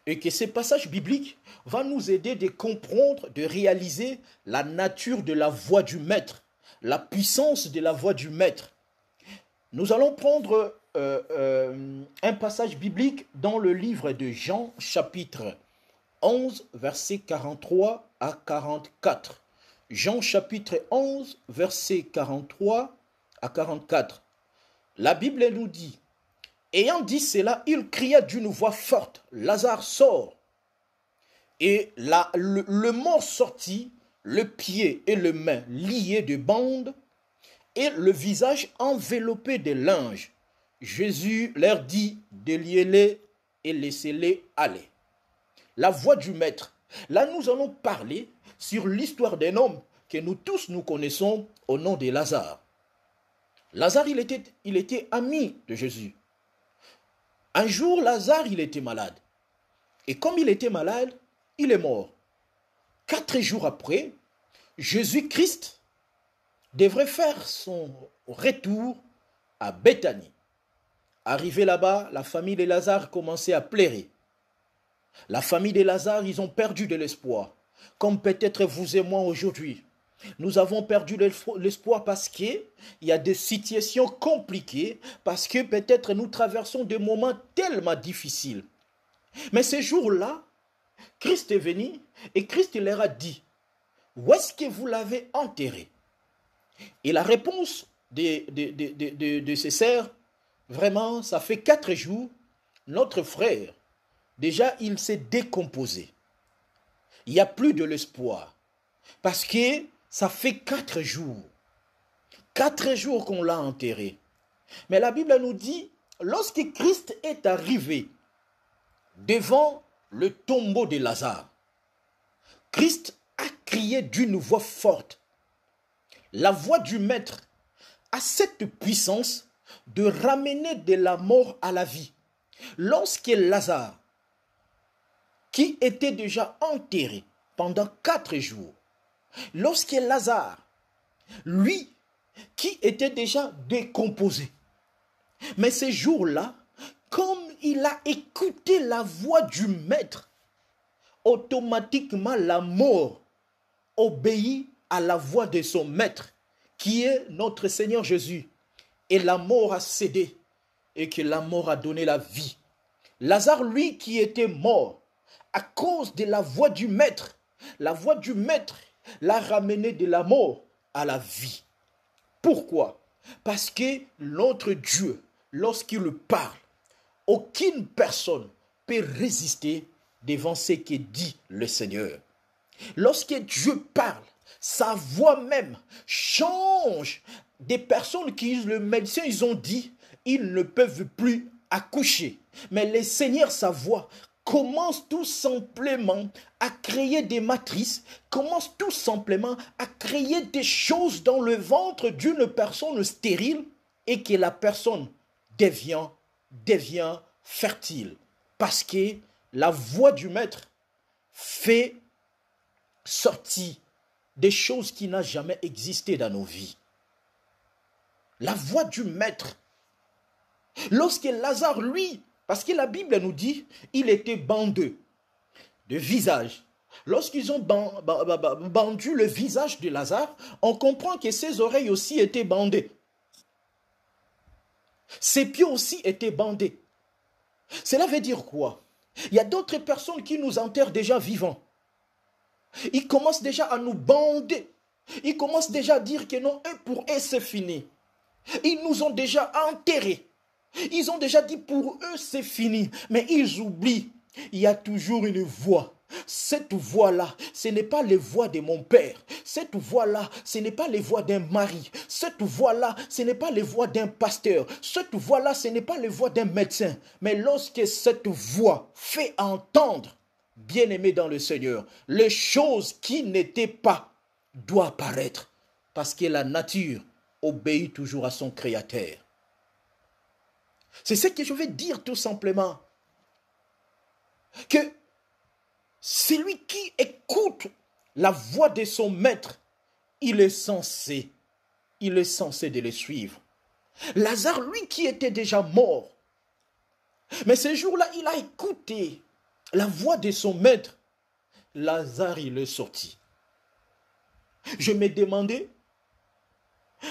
Speaker 1: Et que ce passage biblique va nous aider de comprendre, de réaliser la nature de la voix du maître, la puissance de la voix du maître. Nous allons prendre un passage biblique dans le livre de Jean, chapitre 11, versets 43 à 44. Jean, chapitre 11, versets 43 à 44. La Bible nous dit, ayant dit cela, il cria d'une voix forte, Lazare sort. Et le mort sortit, le pied et le main liés de bandes, et le visage enveloppé de linge. Jésus leur dit, déliez-les et laissez-les aller. La voix du maître. Là, nous allons parler sur l'histoire d'un homme que nous tous nous connaissons au nom de Lazare. Lazare, il était ami de Jésus. Un jour, Lazare, il était malade. Et comme il était malade, il est mort. 4 jours après, Jésus-Christ devrait faire son retour à Béthanie. Arrivé là-bas, la famille de Lazare commençait à pleurer. La famille de Lazare, ils ont perdu de l'espoir. Comme peut-être vous et moi aujourd'hui. Nous avons perdu l'espoir parce qu'il y a des situations compliquées, parce que peut-être nous traversons des moments tellement difficiles. Mais ce jour-là, Christ est venu et Christ leur a dit, où est-ce que vous l'avez enterré? Et la réponse de ses sœurs, vraiment, ça fait 4 jours, notre frère, déjà, il s'est décomposé. Il n'y a plus de l'espoir. Parce que ça fait 4 jours. 4 jours qu'on l'a enterré. Mais la Bible nous dit, lorsque Christ est arrivé devant le tombeau de Lazare, Christ a crié d'une voix forte. La voix du maître a cette puissance de ramener de la mort à la vie. Lorsque Lazare, qui était déjà enterré pendant 4 jours, lorsque Lazare, lui, qui était déjà décomposé, mais ces jours-là, comme il a écouté la voix du maître, automatiquement la mort obéit à la voix de son maître, qui est notre Seigneur Jésus. Et la mort a cédé, et que la mort a donné la vie. Lazare, lui, qui était mort, à cause de la voix du maître l'a ramené de la mort à la vie. Pourquoi? Parce que notre Dieu, lorsqu'il parle, aucune personne peut résister devant ce que dit le Seigneur. Lorsque Dieu parle, sa voix même change. Des personnes qui, le médecin, ils ont dit, ils ne peuvent plus accoucher. Mais le Seigneur, sa voix, commence tout simplement à créer des matrices, commence tout simplement à créer des choses dans le ventre d'une personne stérile et que la personne devient fertile. Parce que la voix du maître fait sortir des choses qui n'ont jamais existé dans nos vies. La voix du maître. Lorsque Lazare, lui, parce que la Bible nous dit, il était bandeux. de visage. Lorsqu'ils ont bandu le visage de Lazare, on comprend que ses oreilles aussi étaient bandées. Ses pieds aussi étaient bandés. Cela veut dire quoi? Il y a d'autres personnes qui nous enterrent déjà vivants. Ils commencent déjà à nous bander. Ils commencent déjà à dire que non, pour eux c'est fini. Ils nous ont déjà enterrés. Ils ont déjà dit pour eux c'est fini. Mais ils oublient, il y a toujours une voix. Cette voix-là, ce n'est pas les voix de mon père. Cette voix-là, ce n'est pas les voix d'un mari. Cette voix-là, ce n'est pas les voix d'un pasteur. Cette voix-là, ce n'est pas les voix d'un médecin. Mais lorsque cette voix fait entendre, bien-aimé dans le Seigneur, les choses qui n'étaient pas doivent apparaître. Parce que la nature obéit toujours à son Créateur. C'est ce que je veux dire tout simplement. Que celui qui écoute la voix de son maître, il est censé de le suivre. Lazare, lui qui était déjà mort, mais ce jour-là, il a écouté la voix de son maître. Lazare, il est sorti. Je me demandais,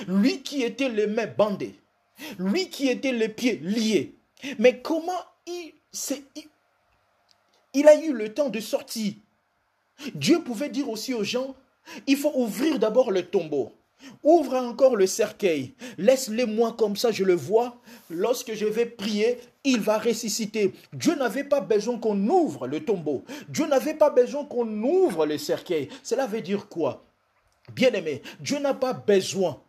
Speaker 1: lui qui était les mains bandées, lui qui était les pieds liés, mais comment il a eu le temps de sortir. Dieu pouvait dire aussi aux gens, il faut ouvrir d'abord le tombeau. Ouvre encore le cercueil. Laisse-le moi comme ça, je le vois. Lorsque je vais prier, il va ressusciter. Dieu n'avait pas besoin qu'on ouvre le tombeau. Dieu n'avait pas besoin qu'on ouvre le cercueil. Cela veut dire quoi? Bien-aimé, Dieu n'a pas besoin.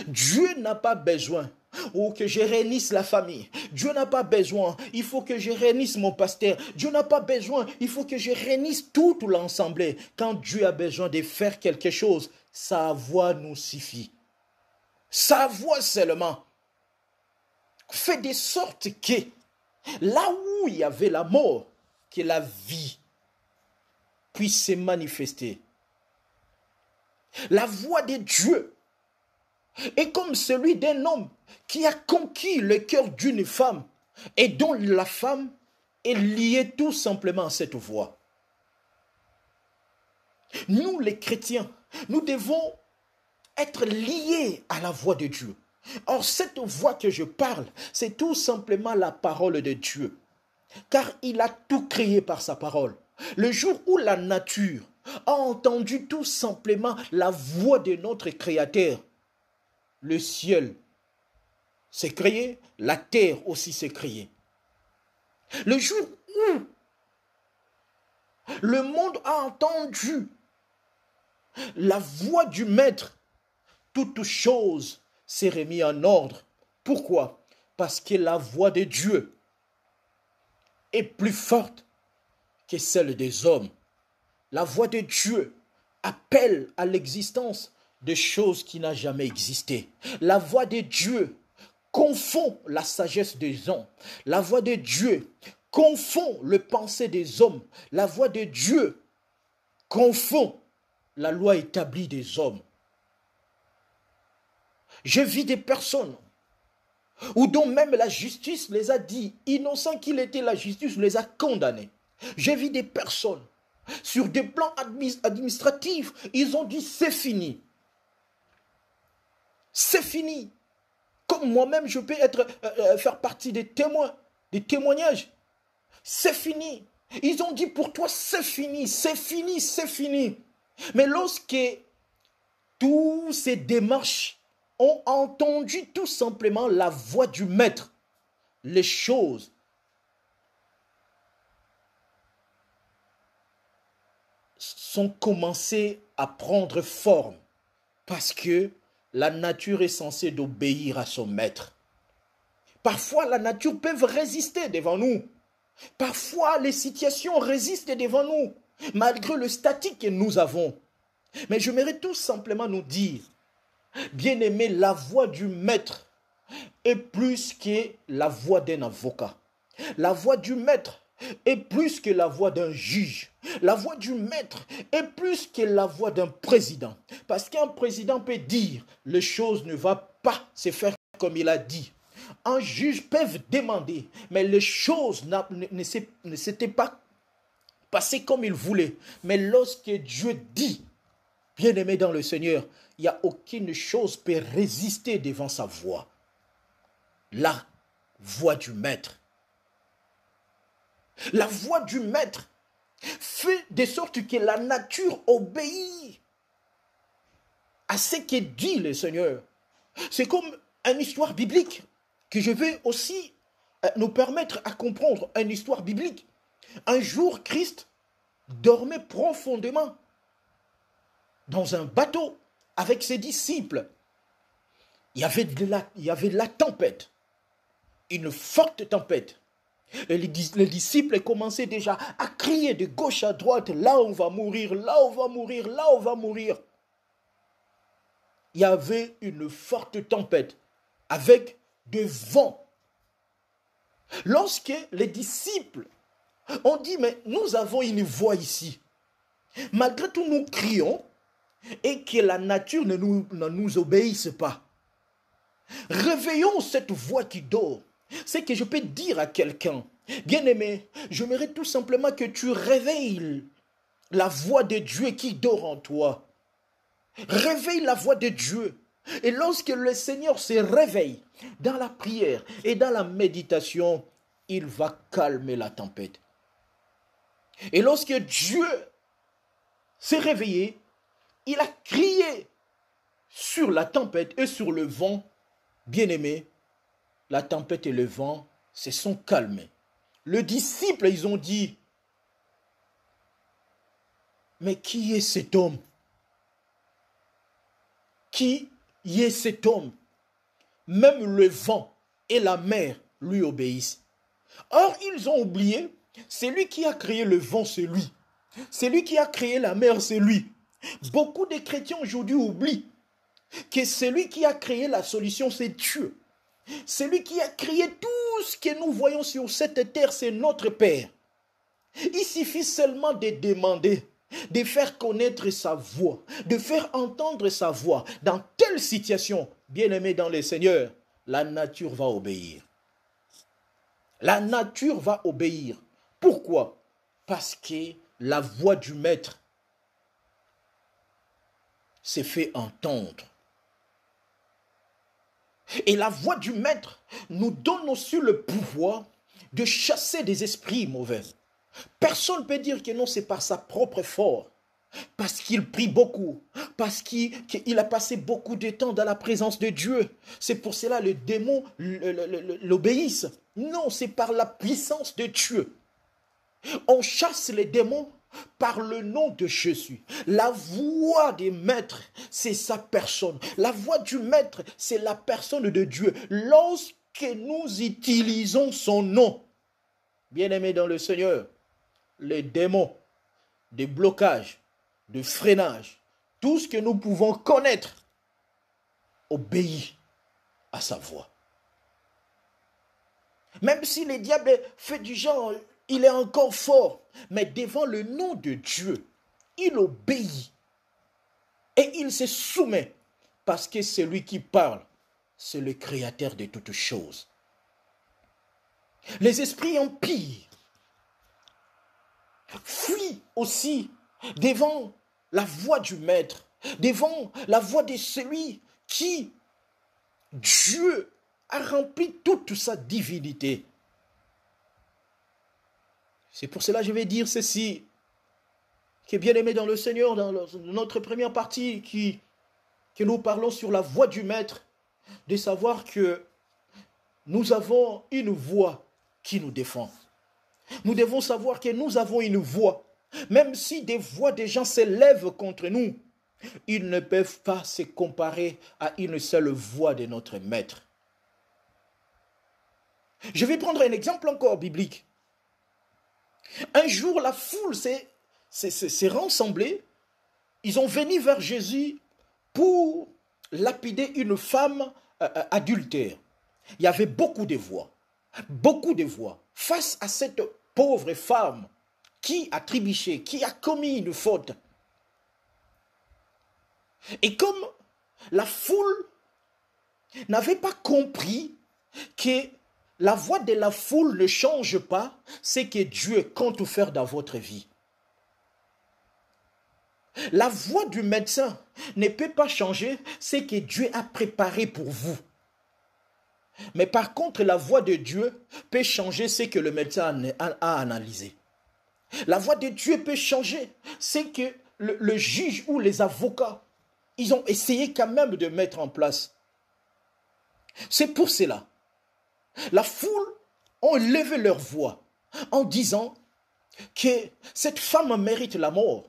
Speaker 1: Dieu n'a pas besoin. Ou que je réunisse la famille. Dieu n'a pas besoin. Il faut que je réunisse mon pasteur. Dieu n'a pas besoin. Il faut que je réunisse tout l'ensemble. Quand Dieu a besoin de faire quelque chose, sa voix nous suffit. Sa voix seulement fait de sorte que là où il y avait la mort, que la vie puisse se manifester. La voix de Dieu est comme celui d'un homme qui a conquis le cœur d'une femme et dont la femme est liée tout simplement à cette voix. Nous les chrétiens, nous devons être liés à la voix de Dieu. Or, cette voix que je parle, c'est tout simplement la parole de Dieu. Car il a tout créé par sa parole. Le jour où la nature a entendu tout simplement la voix de notre Créateur, le ciel s'est créé, la terre aussi s'est créée. Le jour où le monde a entendu la voix du Maître, toute chose s'est remise en ordre. Pourquoi? Parce que la voix de Dieu est plus forte que celle des hommes. La voix de Dieu appelle à l'existence de choses qui n'ont jamais existé. La voix de Dieu confond la sagesse des hommes. La voix de Dieu confond le pensée des hommes. La voix de Dieu confond la loi établie des hommes. Je vis des personnes où dont même la justice les a dit, innocents qu'il était, la justice les a condamnés. Je vis des personnes sur des plans administratifs, ils ont dit c'est fini. C'est fini. Comme moi-même, je peux faire partie des témoins, des témoignages. C'est fini. Ils ont dit pour toi, c'est fini, c'est fini, c'est fini. Mais lorsque toutes ces démarches ont entendu tout simplement la voix du Maître, les choses sont commencées à prendre forme parce que la nature est censée d'obéir à son maître. Parfois, la nature peut résister devant nous. Parfois, les situations résistent devant nous, malgré le statut que nous avons. Mais j'aimerais tout simplement nous dire, bien-aimé, la voix du maître est plus que la voix d'un avocat. La voix du maître est plus que la voix d'un juge. La voix du maître est plus que la voix d'un président. Parce qu'un président peut dire les choses ne vont pas se faire comme il a dit. Un juge peut demander, mais les choses ne s'étaient pas passer comme il voulait. Mais lorsque Dieu dit, bien-aimé dans le Seigneur, il n'y a aucune chose qui peut résister devant sa voix. La voix du Maître. La voix du Maître fait de sorte que la nature obéit à ce que dit le Seigneur. C'est comme une histoire biblique que je vais aussi nous permettre à comprendre, une histoire biblique. Un jour, Christ dormait profondément dans un bateau avec ses disciples. Il y avait de la tempête, une forte tempête. Et les disciples commençaient déjà à crier de gauche à droite, là on va mourir, là on va mourir, là on va mourir. Il y avait une forte tempête avec des vents. Lorsque les disciples ont dit, mais nous avons une voix ici. Malgré tout, nous crions et que la nature ne nous obéisse pas. Réveillons cette voix qui dort. C'est que je peux dire à quelqu'un, bien-aimé, j'aimerais tout simplement que tu réveilles la voix de Dieu qui dort en toi. Réveille la voix de Dieu. Et lorsque le Seigneur se réveille dans la prière et dans la méditation, il va calmer la tempête. Et lorsque Dieu s'est réveillé, il a crié sur la tempête et sur le vent. Bien-aimé, la tempête et le vent se sont calmés. Les disciples, ils ont dit, mais qui est cet homme? Qui est cet homme? Même le vent et la mer lui obéissent. Or, ils ont oublié, c'est lui qui a créé le vent, c'est lui. C'est lui qui a créé la mer, c'est lui. Beaucoup de chrétiens aujourd'hui oublient que celui qui a créé la solution, c'est Dieu. Celui qui a créé tout ce que nous voyons sur cette terre, c'est notre Père. Il suffit seulement de demander, de faire connaître sa voix, de faire entendre sa voix. Dans telle situation, bien-aimé dans le Seigneur, la nature va obéir. La nature va obéir. Pourquoi? Parce que la voix du Maître s'est fait entendre. Et la voix du Maître nous donne aussi le pouvoir de chasser des esprits mauvais. Personne ne peut dire que non, c'est par sa propre force. Parce qu'il prie beaucoup, parce qu'il a passé beaucoup de temps dans la présence de Dieu. C'est pour cela que les démons l'obéissent. Non, c'est par la puissance de Dieu. On chasse les démons par le nom de Jésus. La voix du Maître, c'est sa personne. La voix du Maître, c'est la personne de Dieu. Lorsque nous utilisons son nom, bien-aimés dans le Seigneur, les démons, des blocages, de freinage, tout ce que nous pouvons connaître, obéit à sa voix. Même si le diable fait du genre, il est encore fort, mais devant le nom de Dieu, il obéit et il se soumet parce que celui qui parle, c'est le créateur de toutes choses. Les esprits impies fuient aussi devant la voix du Maître, devant la voix de celui qui, Dieu, a rempli toute sa divinité. C'est pour cela que je vais dire ceci, qui est bien aimé dans le Seigneur, dans notre première partie, que nous parlons sur la voix du Maître, de savoir que nous avons une voix qui nous défend. Nous devons savoir que nous avons une voix. Même si des voix des gens s'élèvent contre nous, ils ne peuvent pas se comparer à une seule voix de notre Maître. Je vais prendre un exemple encore biblique. Un jour, la foule s'est rassemblée. Ils ont venu vers Jésus pour lapider une femme adultère. Il y avait beaucoup de voix. Beaucoup de voix. Face à cette pauvre femme qui a trébuché, qui a commis une faute. Et comme la foule n'avait pas compris que la voix de la foule ne change pas, c'est que Dieu compte faire dans votre vie. La voix du médecin ne peut pas changer ce que Dieu a préparé pour vous. Mais par contre, la voix de Dieu peut changer ce que le médecin a analysé. La voix de Dieu peut changer ce que le juge ou les avocats, ils ont essayé quand même de mettre en place. C'est pour cela. La foule ont élevé leur voix en disant que cette femme mérite la mort,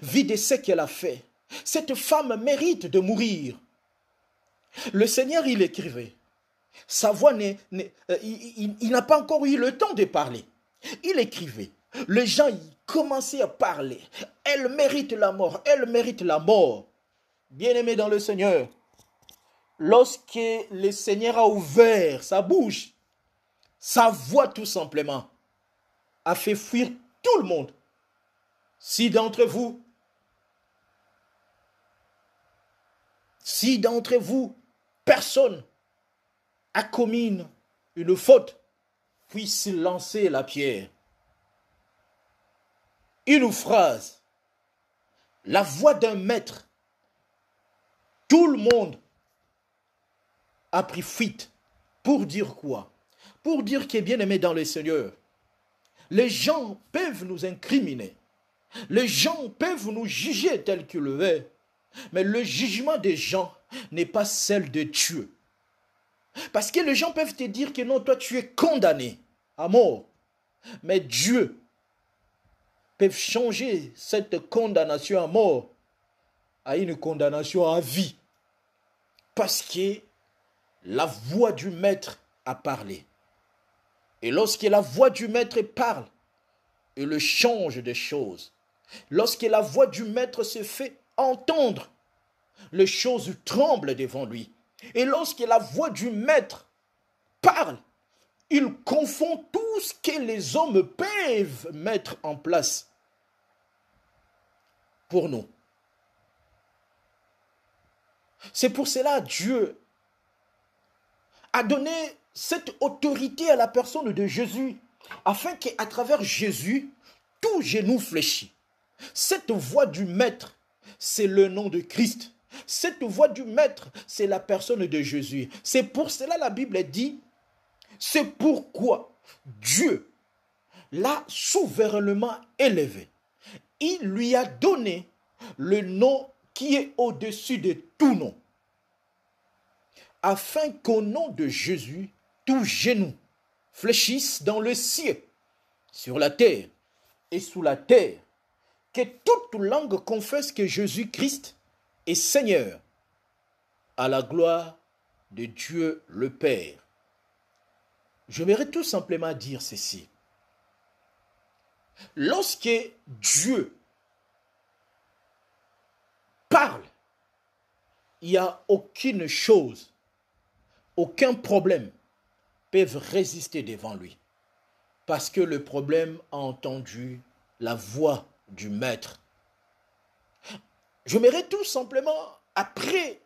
Speaker 1: vu de ce qu'elle a fait. Cette femme mérite de mourir. Le Seigneur, il écrivait. Sa voix, il n'a pas encore eu le temps de parler. Il écrivait. Les gens commençaient à parler. Elle mérite la mort, elle mérite la mort. Bien-aimé dans le Seigneur, lorsque le Seigneur a ouvert sa bouche, sa voix tout simplement a fait fuir tout le monde. Si d'entre vous, personne a commis une faute, puisse lancer la pierre. Une phrase, la voix d'un maître, tout le monde a pris fuite. Pour dire quoi? Pour dire que, bien aimé dans le Seigneur, les gens peuvent nous incriminer. Les gens peuvent nous juger tel qu'ils le veulent. Mais le jugement des gens n'est pas celle de Dieu. Parce que les gens peuvent te dire que non, toi tu es condamné à mort. Mais Dieu peut changer cette condamnation à mort à une condamnation à vie. Parce que la voix du maître a parlé. Et lorsque la voix du maître parle, il change des choses. Lorsque la voix du maître se fait entendre, les choses tremblent devant lui. Et lorsque la voix du maître parle, il confond tout ce que les hommes peuvent mettre en place pour nous. C'est pour cela que Dieu a donné cette autorité à la personne de Jésus, afin qu'à travers Jésus, tout genou fléchit. Cette voix du Maître, c'est le nom de Christ. Cette voix du Maître, c'est la personne de Jésus. C'est pour cela la Bible dit, c'est pourquoi Dieu l'a souverainement élevé. Il lui a donné le nom qui est au-dessus de tout nom, afin qu'au nom de Jésus, tout genou fléchisse dans le ciel, sur la terre et sous la terre, que toute langue confesse que Jésus-Christ est Seigneur, à la gloire de Dieu le Père. J'aimerais tout simplement dire ceci. Lorsque Dieu parle, il n'y a aucune chose, aucun problème peuvent résister devant lui. Parce que le problème a entendu la voix du Maître. J'aimerais tout simplement, après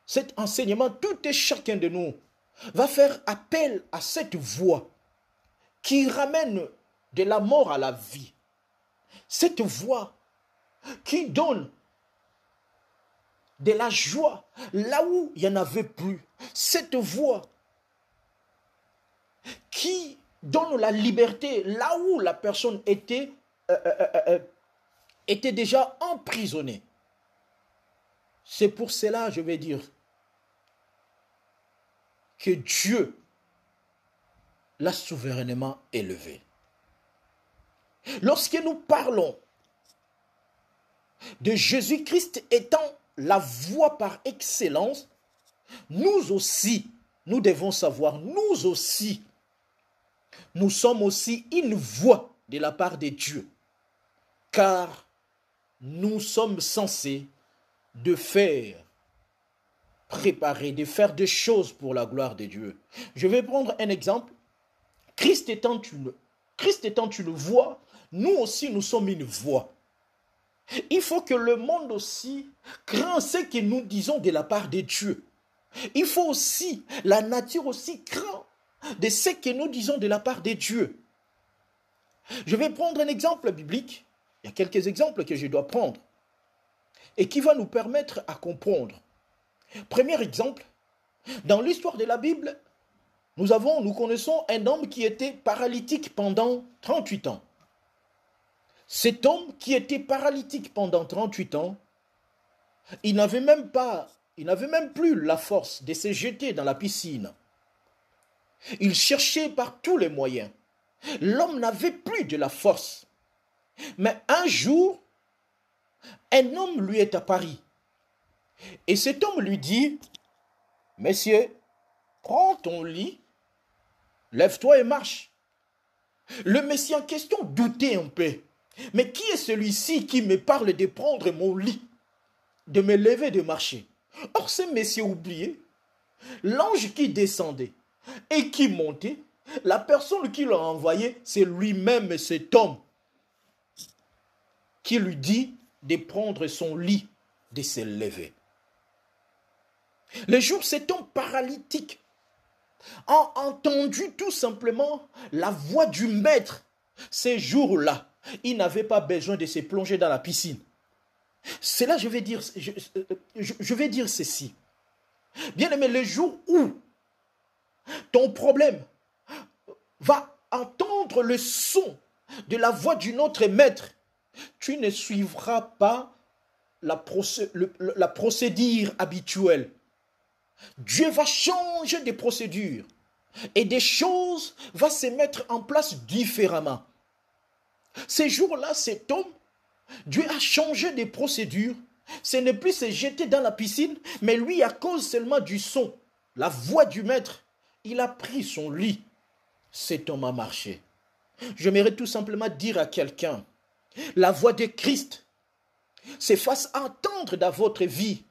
Speaker 1: cet enseignement, tout et chacun de nous va faire appel à cette voix qui ramène de la mort à la vie. Cette voix qui donne de la joie là où il n'y en avait plus. Cette voix qui donne la liberté là où la personne était déjà emprisonnée. C'est pour cela, je vais dire, que Dieu l'a souverainement élevé. Lorsque nous parlons de Jésus-Christ étant la voix par excellence, nous aussi, nous devons savoir, nous aussi, nous sommes aussi une voix de la part de Dieu. Car nous sommes censés de préparer, de faire des choses pour la gloire de Dieu. Je vais prendre un exemple. Christ étant une voix, nous aussi nous sommes une voix. Il faut que le monde aussi craint ce que nous disons de la part de Dieu. Il faut aussi, la nature aussi craint de ce que nous disons de la part de Dieu. Je vais prendre un exemple biblique. Il y a quelques exemples que je dois prendre et qui vont nous permettre à comprendre. Premier exemple, dans l'histoire de la Bible, nous connaissons un homme qui était paralytique pendant 38 ans. Cet homme qui était paralytique pendant 38 ans, il n'avait même plus la force de se jeter dans la piscine. Il cherchait par tous les moyens. L'homme n'avait plus de la force. Mais un jour, un homme lui est apparu. Et cet homme lui dit, « Monsieur, prends ton lit, lève-toi et marche. » Le Messie en question doutait un peu. « Mais qui est celui-ci qui me parle de prendre mon lit, de me lever, de marcher ?» Or, ce Messie oublié, l'ange qui descendait et qui montait, la personne qui l'a envoyé, c'est lui-même cet homme qui lui dit de prendre son lit, de se lever. Le jour, cet homme paralytique a entendu tout simplement la voix du maître. Ces jours-là, il n'avait pas besoin de se plonger dans la piscine. C'est là, je vais dire ceci. Bien aimé, le jour où ton problème va entendre le son de la voix d'une autre maître, tu ne suivras pas la procédure habituelle. Dieu va changer de procédure et des choses vont se mettre en place différemment. Ces jours-là, cet homme, Dieu a changé de procédure. Ce n'est plus se jeter dans la piscine, mais lui, à cause seulement du son, la voix du maître, il a pris son lit. Cet homme a marché. J'aimerais tout simplement dire à quelqu'un, la voix de Christ se fasse entendre dans votre vie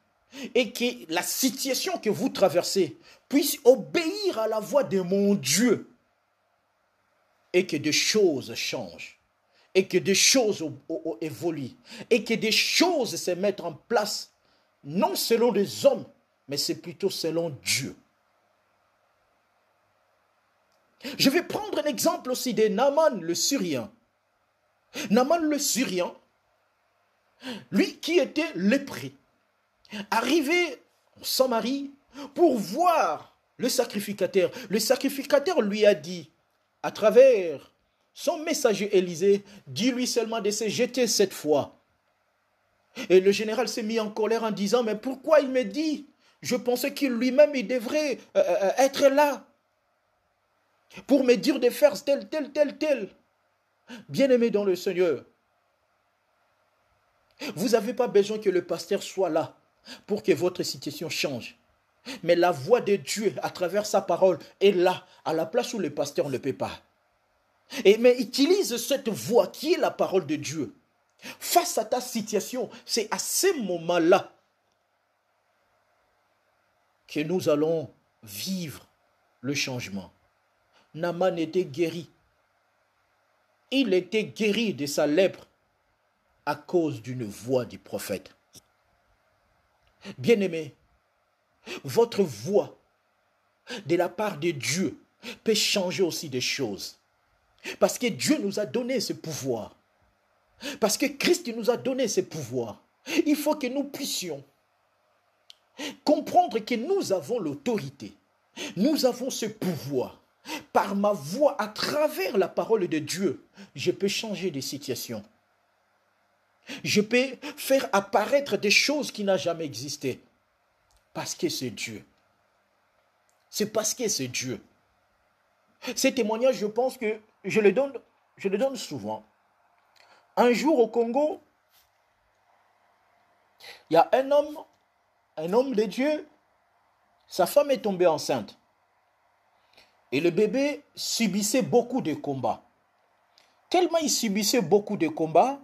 Speaker 1: et que la situation que vous traversez puisse obéir à la voix de mon Dieu et que des choses changent et que des choses évoluent et que des choses se mettent en place non selon les hommes mais c'est plutôt selon Dieu. Je vais prendre un exemple aussi de Naaman le Syrien. Naaman le Syrien, lui qui était lépreux, arrivé en Samarie pour voir le sacrificateur. Le sacrificateur lui a dit, à travers son messager Élisée, dis-lui seulement de se jeter cette fois. Et le général s'est mis en colère en disant, mais pourquoi il me dit? Je pensais qu'il lui-même, il devrait être là pour me dire de faire tel. Bien-aimé dans le Seigneur, vous n'avez pas besoin que le pasteur soit là pour que votre situation change. Mais la voix de Dieu à travers sa parole est là, à la place où le pasteur ne peut pas. Mais utilise cette voix qui est la parole de Dieu. Face à ta situation, c'est à ce moment-là que nous allons vivre le changement. Naaman était guéri. Il était guéri de sa lèpre à cause d'une voix du prophète. Bien-aimé, votre voix de la part de Dieu peut changer aussi des choses. Parce que Dieu nous a donné ce pouvoir. Parce que Christ nous a donné ce pouvoir. Il faut que nous puissions comprendre que nous avons l'autorité. Nous avons ce pouvoir. Par ma voix, à travers la parole de Dieu, je peux changer des situations. Je peux faire apparaître des choses qui n'ont jamais existé. Parce que c'est Dieu. C'est parce que c'est Dieu. Ces témoignages, je pense que je les donne souvent. Un jour au Congo, il y a un homme de Dieu, sa femme est tombée enceinte. Et le bébé subissait beaucoup de combats. Tellement il subissait beaucoup de combats,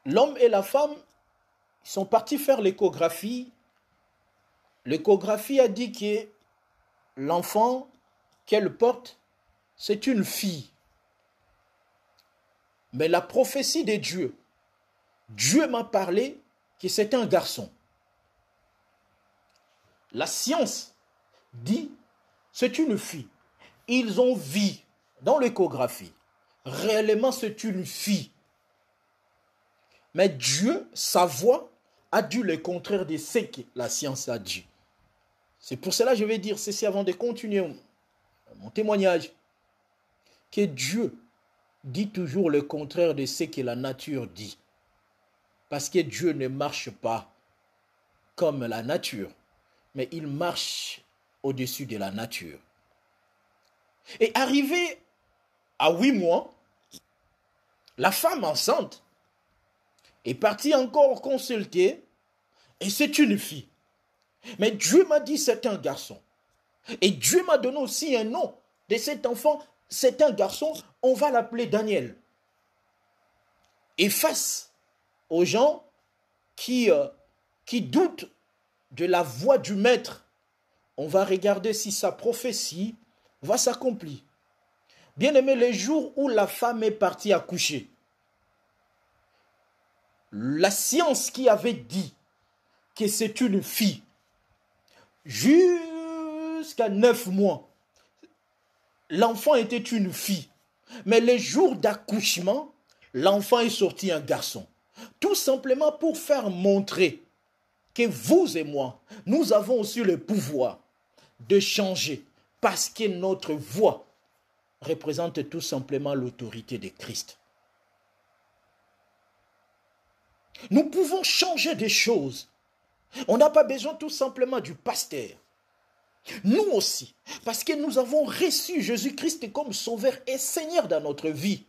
Speaker 1: l'homme et la femme sont partis faire l'échographie. L'échographie a dit que l'enfant qu'elle porte, c'est une fille. Mais la prophétie de Dieu, Dieu m'a parlé que c'est un garçon. La science dit c'est une fille. Ils ont vu dans l'échographie réellement c'est une fille. Mais Dieu, sa voix, a dit le contraire de ce que la science a dit. C'est pour cela que je vais dire ceci avant de continuer mon témoignage. Que Dieu dit toujours le contraire de ce que la nature dit. Parce que Dieu ne marche pas comme la nature, mais il marche au-dessus de la nature. Et arrivé à 8 mois, la femme enceinte est partie encore consulter et c'est une fille. Mais Dieu m'a dit c'est un garçon. Et Dieu m'a donné aussi un nom de cet enfant, c'est un garçon, on va l'appeler Daniel. Et face aux gens qui doutent de la voix du maître, on va regarder si sa prophétie va s'accomplir. Bien aimé, le jour où la femme est partie accoucher, la science qui avait dit que c'est une fille, jusqu'à 9 mois, l'enfant était une fille. Mais le jour d'accouchement, l'enfant est sorti un garçon. Tout simplement pour faire montrer que vous et moi, nous avons aussi le pouvoir de changer parce que notre voix représente tout simplement l'autorité de Christ. Nous pouvons changer des choses. On n'a pas besoin tout simplement du pasteur. Nous aussi, parce que nous avons reçu Jésus-Christ comme Sauveur et Seigneur dans notre vie.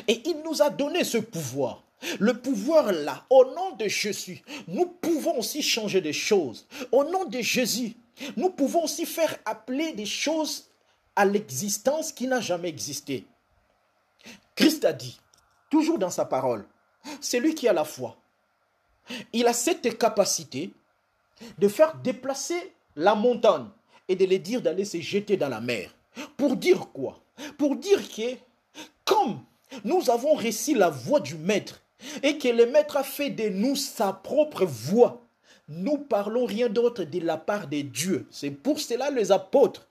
Speaker 1: Et il nous a donné ce pouvoir. Le pouvoir là, au nom de Jésus, nous pouvons aussi changer des choses. Au nom de Jésus, nous pouvons aussi faire appeler des choses à l'existence qui n'a jamais existé. Christ a dit, toujours dans sa parole, c'est lui qui a la foi. Il a cette capacité de faire déplacer la montagne et de les dire d'aller se jeter dans la mer. Pour dire quoi? Pour dire que, comme nous avons reçu la voix du Maître et que le Maître a fait de nous sa propre voix, nous parlons rien d'autre de la part de Dieu. C'est pour cela que les apôtres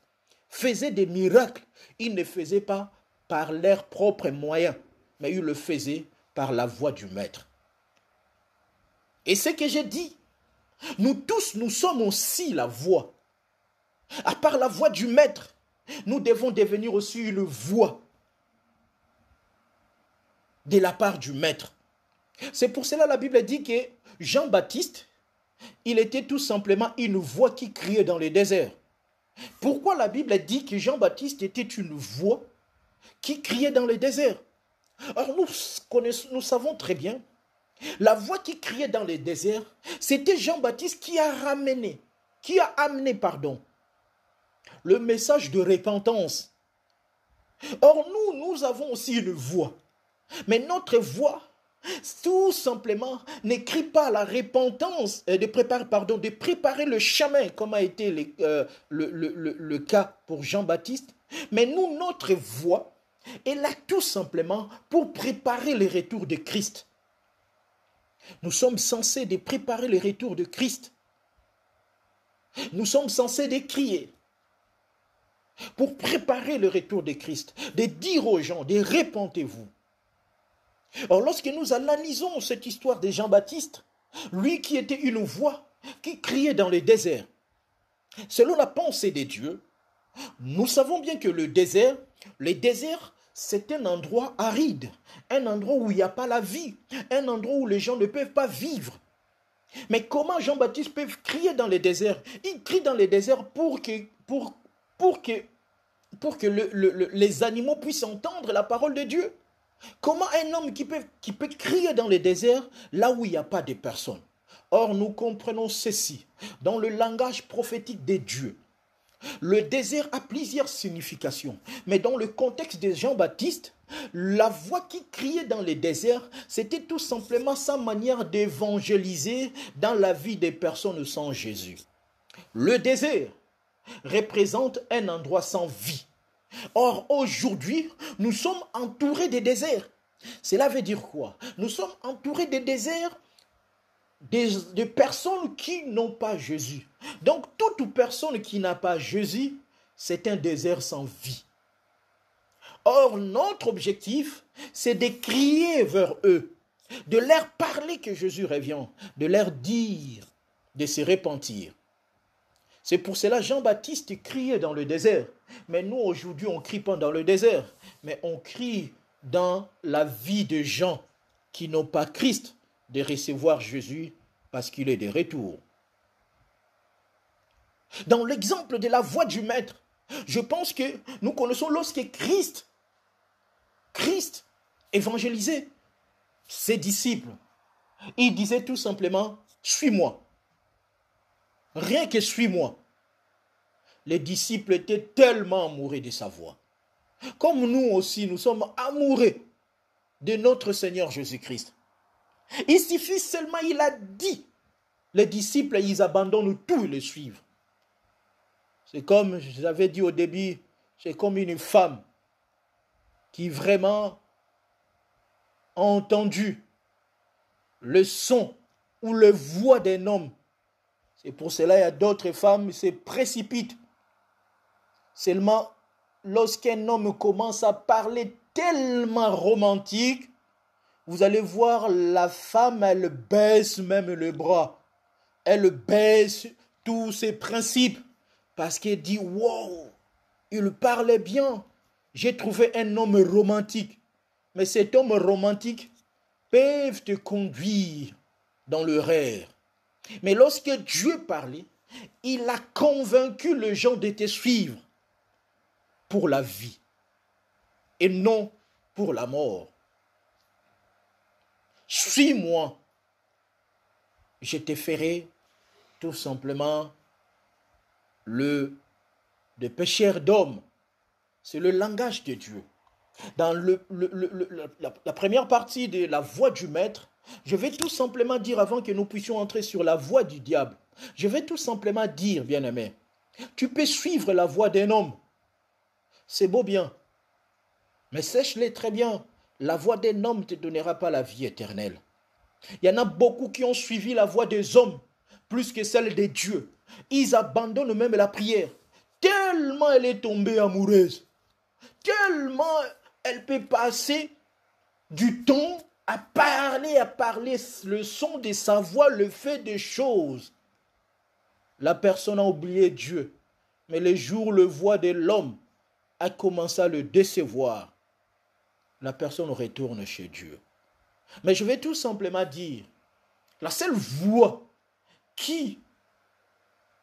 Speaker 1: faisaient des miracles. Ils ne faisaient pas par leurs propres moyens, mais ils le faisaient par la voix du Maître. Et ce que j'ai dit, nous tous, nous sommes aussi la voix. À part la voix du Maître, nous devons devenir aussi une voix de la part du Maître. C'est pour cela que la Bible dit que Jean-Baptiste, il était tout simplement une voix qui criait dans le désert. Pourquoi la Bible dit que Jean-Baptiste était une voix qui criait dans le désert? Alors nous savons très bien, la voix qui criait dans le désert, c'était Jean-Baptiste qui a amené le message de repentance. Or nous avons aussi une voix. Mais notre voix, tout simplement, n'écrit pas la repentance, de préparer le chemin, comme a été le cas pour Jean-Baptiste. Mais nous, notre voix est là tout simplement pour préparer le retour de Christ. Nous sommes censés de préparer le retour de Christ. Nous sommes censés de crier pour préparer le retour de Christ, de dire aux gens, de repentez-vous. Or, lorsque nous analysons cette histoire de Jean-Baptiste, lui qui était une voix qui criait dans le désert, selon la pensée de Dieu, nous savons bien que le désert, c'est un endroit aride, un endroit où il n'y a pas la vie, un endroit où les gens ne peuvent pas vivre. Mais comment Jean-Baptiste peut crier dans le désert? Il crie dans le désert pour que les animaux puissent entendre la parole de Dieu. Comment un homme qui peut crier dans le désert là où il n'y a pas de personne? Or, nous comprenons ceci dans le langage prophétique de Dieu. Le désert a plusieurs significations. Mais dans le contexte de Jean-Baptiste, la voix qui criait dans le désert, c'était tout simplement sa manière d'évangéliser dans la vie des personnes sans Jésus. Le désert représente un endroit sans vie. Or, aujourd'hui, nous sommes entourés de déserts. Cela veut dire quoi? Nous sommes entourés de déserts de personnes qui n'ont pas Jésus. Donc, toute personne qui n'a pas Jésus, c'est un désert sans vie. Or, notre objectif, c'est de crier vers eux, de leur parler que Jésus revient, de leur dire de se repentir. C'est pour cela que Jean-Baptiste criait dans le désert. Mais nous, aujourd'hui, on ne crie pas dans le désert, mais on crie dans la vie de gens qui n'ont pas Christ, de recevoir Jésus parce qu'il est de retour. Dans l'exemple de la voix du Maître, je pense que nous connaissons lorsque Christ évangélisait ses disciples. Il disait tout simplement, suis-moi. Rien que suis-moi. Les disciples étaient tellement amoureux de sa voix. Comme nous aussi, nous sommes amoureux de notre Seigneur Jésus-Christ. Il suffit seulement, il a dit, les disciples, ils abandonnent tout, ils le suivent. C'est comme, je vous avais dit au début, c'est comme une femme qui vraiment a entendu le son ou la voix d'un homme. C'est pour cela qu'il y a d'autres femmes qui se précipitent. Seulement, lorsqu'un homme commence à parler tellement romantique, vous allez voir la femme, elle baisse même le bras. Elle baisse tous ses principes. Parce qu'elle dit, wow, il parlait bien. J'ai trouvé un homme romantique. Mais cet homme romantique peut te conduire dans le rêve. Mais lorsque Dieu parlait, il a convaincu les gens de te suivre pour la vie et non pour la mort. Suis-moi, je te ferai tout simplement de pécheur d'homme. C'est le langage de Dieu. Dans la première partie de la voix du Maître, je vais tout simplement dire, avant que nous puissions entrer sur la voix du diable, je vais tout simplement dire, bien-aimé, tu peux suivre la voix d'un homme. C'est beau bien. Mais sache-le très bien, la voix d'un homme ne te donnera pas la vie éternelle. Il y en a beaucoup qui ont suivi la voix des hommes plus que celle de Dieu. Ils abandonnent même la prière. Tellement elle est tombée amoureuse. Tellement elle peut passer du temps à parler, le son de sa voix, le fait des choses. La personne a oublié Dieu. Mais le jour où le voix de l'homme a commencé à le décevoir, la personne retourne chez Dieu. Mais je vais tout simplement dire, la seule voix qui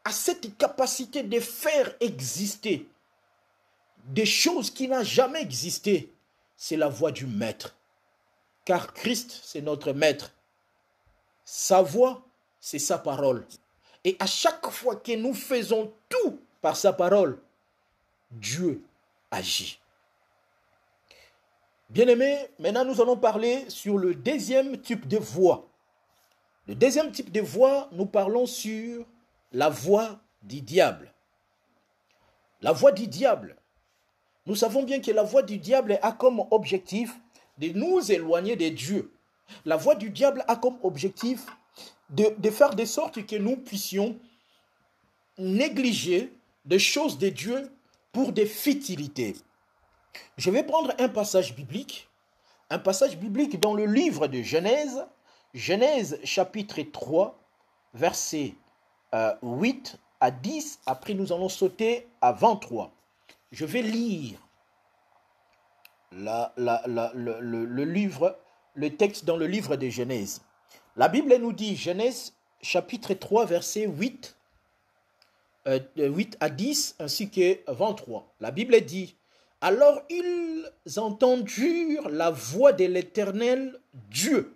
Speaker 1: a cette capacité de faire exister des choses qui n'ont jamais existé, c'est la voix du Maître. Car Christ, c'est notre Maître. Sa voix, c'est sa parole. Et à chaque fois que nous faisons tout par sa parole, Dieu agit. Bien-aimés, maintenant nous allons parler sur le deuxième type de voix. Le deuxième type de voix, nous parlons sur la voix du diable. La voix du diable. Nous savons bien que la voix du diable a comme objectif de nous éloigner de Dieu. La voix du diable a comme objectif de faire de sorte que nous puissions négliger des choses de Dieu pour des futilités. Je vais prendre un passage biblique dans le livre de Genèse, Genèse chapitre 3, versets 8 à 10, après nous allons sauter à 23. Je vais lire le texte dans le livre de Genèse. La Bible nous dit, Genèse chapitre 3, versets 8 à 10 ainsi que 23. La Bible dit, « Alors ils entendirent la voix de l'Éternel Dieu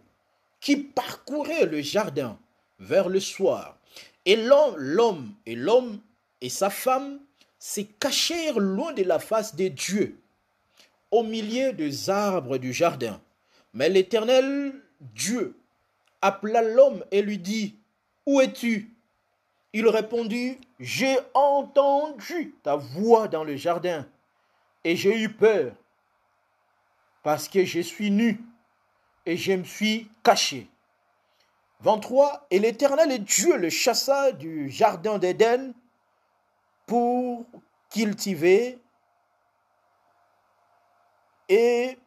Speaker 1: qui parcourait le jardin vers le soir. Et l'homme et sa femme se cachèrent loin de la face de Dieu, au milieu des arbres du jardin. Mais l'Éternel Dieu appela l'homme et lui dit, « Où es-tu » Il répondit, « J'ai entendu ta voix dans le jardin, et j'ai eu peur, parce que je suis nu, et je me suis caché. » 23. Et l'Éternel Dieu le chassa du jardin d'Éden pour cultiver et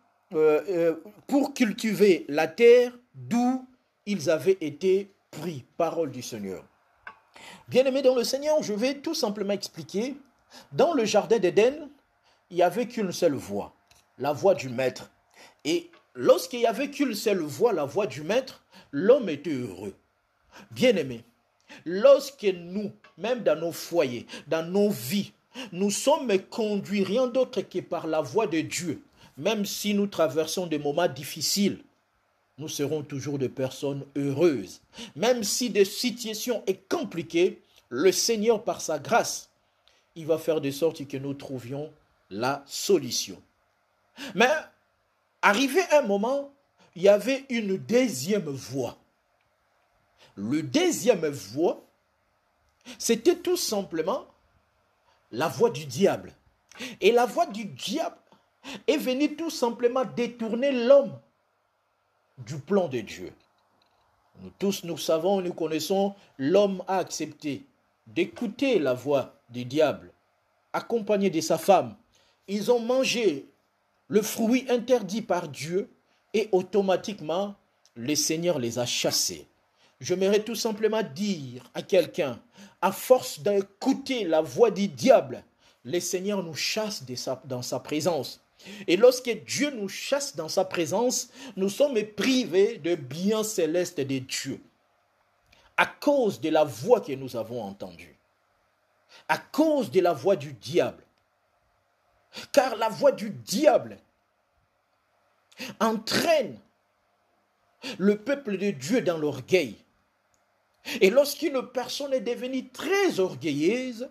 Speaker 1: pour cultiver la terre d'où ils avaient été pris. Parole du Seigneur. Bien-aimés dans le Seigneur, je vais tout simplement expliquer. Dans le jardin d'Éden, il n'y avait qu'une seule voix, la voix du maître. Et lorsqu'il n'y avait qu'une seule voix, la voix du maître, l'homme était heureux. Bien-aimés, lorsque nous, même dans nos foyers, dans nos vies, nous sommes conduits rien d'autre que par la voix de Dieu, même si nous traversons des moments difficiles, nous serons toujours des personnes heureuses. Même si des situations sont compliquées, le Seigneur, par sa grâce, il va faire de sorte que nous trouvions la solution. Mais, arrivé un moment, il y avait une deuxième voie. Le deuxième voie, c'était tout simplement la voie du diable. Et la voie du diable est venue tout simplement détourner l'homme du plan de Dieu. Nous tous, nous savons, nous connaissons, l'homme a accepté d'écouter la voix du diable, accompagné de sa femme. Ils ont mangé le fruit interdit par Dieu et automatiquement, le Seigneur les a chassés. J'aimerais tout simplement dire à quelqu'un, à force d'écouter la voix du diable, le Seigneur nous chasse dans sa présence. Et lorsque Dieu nous chasse dans sa présence, nous sommes privés de biens célestes de Dieu. À cause de la voix que nous avons entendue. À cause de la voix du diable. Car la voix du diable entraîne le peuple de Dieu dans l'orgueil. Et lorsqu'une personne est devenue très orgueilleuse,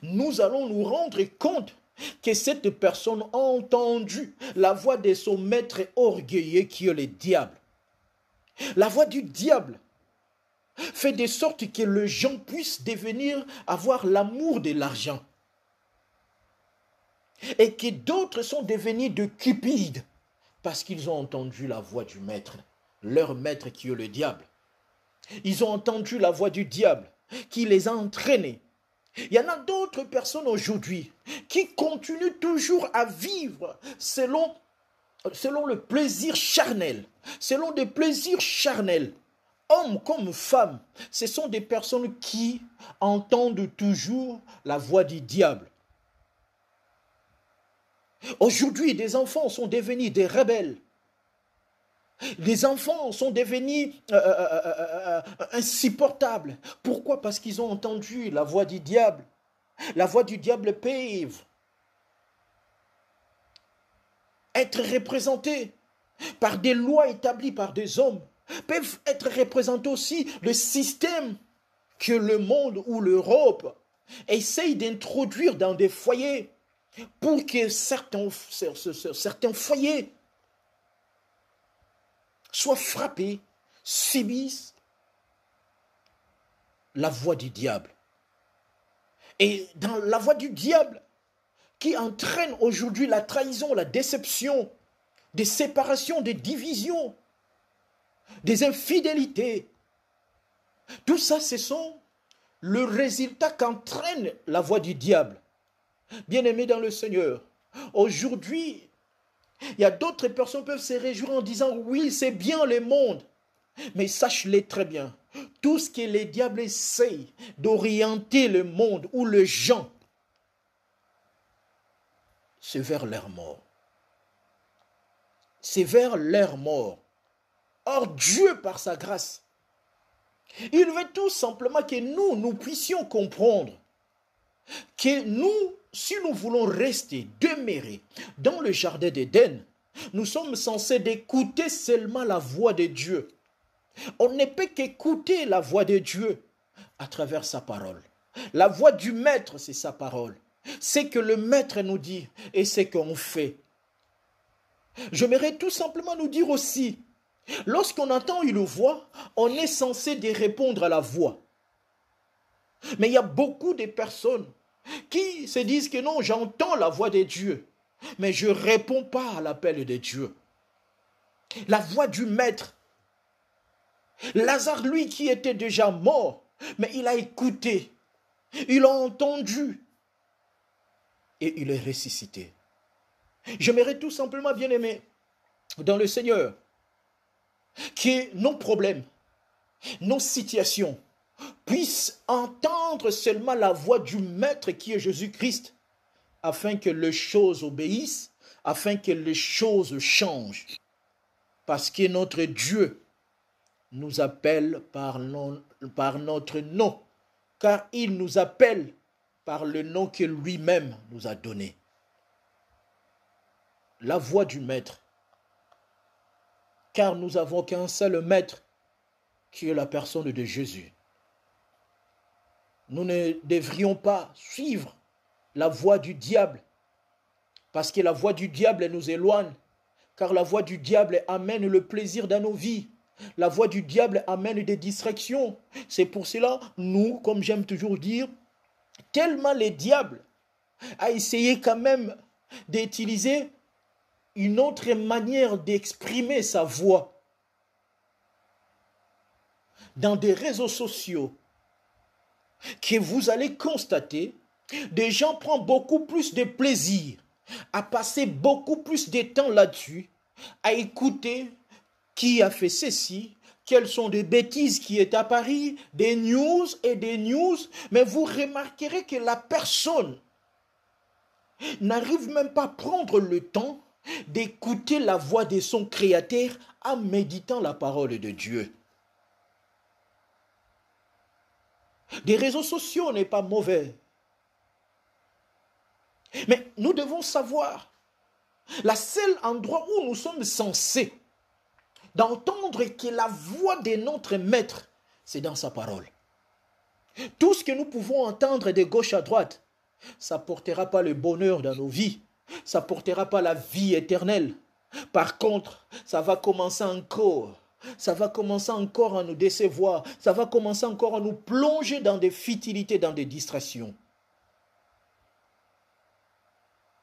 Speaker 1: nous allons nous rendre compte que cette personne a entendu la voix de son maître orgueilleux qui est le diable. La voix du diable fait de sorte que les gens puissent avoir l'amour de l'argent. Et que d'autres sont devenus de cupides parce qu'ils ont entendu la voix du maître, leur maître qui est le diable. Ils ont entendu la voix du diable qui les a entraînés. Il y en a d'autres personnes aujourd'hui qui continuent toujours à vivre selon le plaisir charnel, selon des plaisirs charnels. Hommes comme femmes, ce sont des personnes qui entendent toujours la voix du diable. Aujourd'hui, des enfants sont devenus des rebelles. Les enfants sont devenus insupportables. Pourquoi? Parce qu'ils ont entendu la voix du diable. La voix du diable peut être représentée par des lois établies par des hommes. Peuvent être représentées aussi le système que le monde ou l'Europe essaye d'introduire dans des foyers pour que certains foyers soient frappés, subissent la voix du diable. Et dans la voix du diable, qui entraîne aujourd'hui la trahison, la déception, des séparations, des divisions, des infidélités, tout ça, ce sont le résultat qu'entraîne la voix du diable. Bien-aimés dans le Seigneur, aujourd'hui, il y a d'autres personnes qui peuvent se réjouir en disant « Oui, c'est bien le monde ». Mais sache-le très bien, tout ce que les diables essayent d'orienter le monde ou les gens, c'est vers leur mort. C'est vers leur mort. Or, Dieu, par sa grâce, il veut tout simplement que nous puissions comprendre que nous, si nous voulons rester, demeurer dans le jardin d'Éden, nous sommes censés d'écouter seulement la voix de Dieu. On ne peut qu'écouter la voix de Dieu à travers sa parole. La voix du maître, c'est sa parole. C'est que le maître nous dit et c'est qu'on fait. J'aimerais tout simplement nous dire aussi, lorsqu'on entend une voix, on est censé de répondre à la voix. Mais il y a beaucoup de personnes qui se disent que non, j'entends la voix de Dieu, mais je ne réponds pas à l'appel de Dieu. La voix du maître. Lazare, lui, qui était déjà mort, mais il a écouté, il a entendu et il est ressuscité. J'aimerais tout simplement, bien aimé, dans le Seigneur, que nos problèmes, nos situations puissent entendre seulement la voix du Maître qui est Jésus-Christ, afin que les choses obéissent, afin que les choses changent. Parce que notre Dieu nous appelle par notre nom, car il nous appelle par le nom que lui-même nous a donné. La voix du Maître, car nous n'avons qu'un seul Maître, qui est la personne de Jésus. Nous ne devrions pas suivre la voix du diable, parce que la voix du diable nous éloigne, car la voix du diable amène le plaisir dans nos vies. La voix du diable amène des distractions. C'est pour cela, nous, comme j'aime toujours dire, tellement le diable a essayé quand même d'utiliser une autre manière d'exprimer sa voix dans des réseaux sociaux, que vous allez constater, des gens prennent beaucoup plus de plaisir à passer beaucoup plus de temps là-dessus, à écouter qui a fait ceci, quelles sont des bêtises qui est à Paris, des news et des news, mais vous remarquerez que la personne n'arrive même pas à prendre le temps d'écouter la voix de son Créateur en méditant la parole de Dieu. Des réseaux sociaux n'est pas mauvais. Mais nous devons savoir, la seule endroit où nous sommes censés d'entendre que la voix de notre Maître, c'est dans sa parole. Tout ce que nous pouvons entendre de gauche à droite, ça ne portera pas le bonheur dans nos vies, ça ne portera pas la vie éternelle. Par contre, ça va commencer encore à nous décevoir, ça va commencer encore à nous plonger dans des futilités, dans des distractions.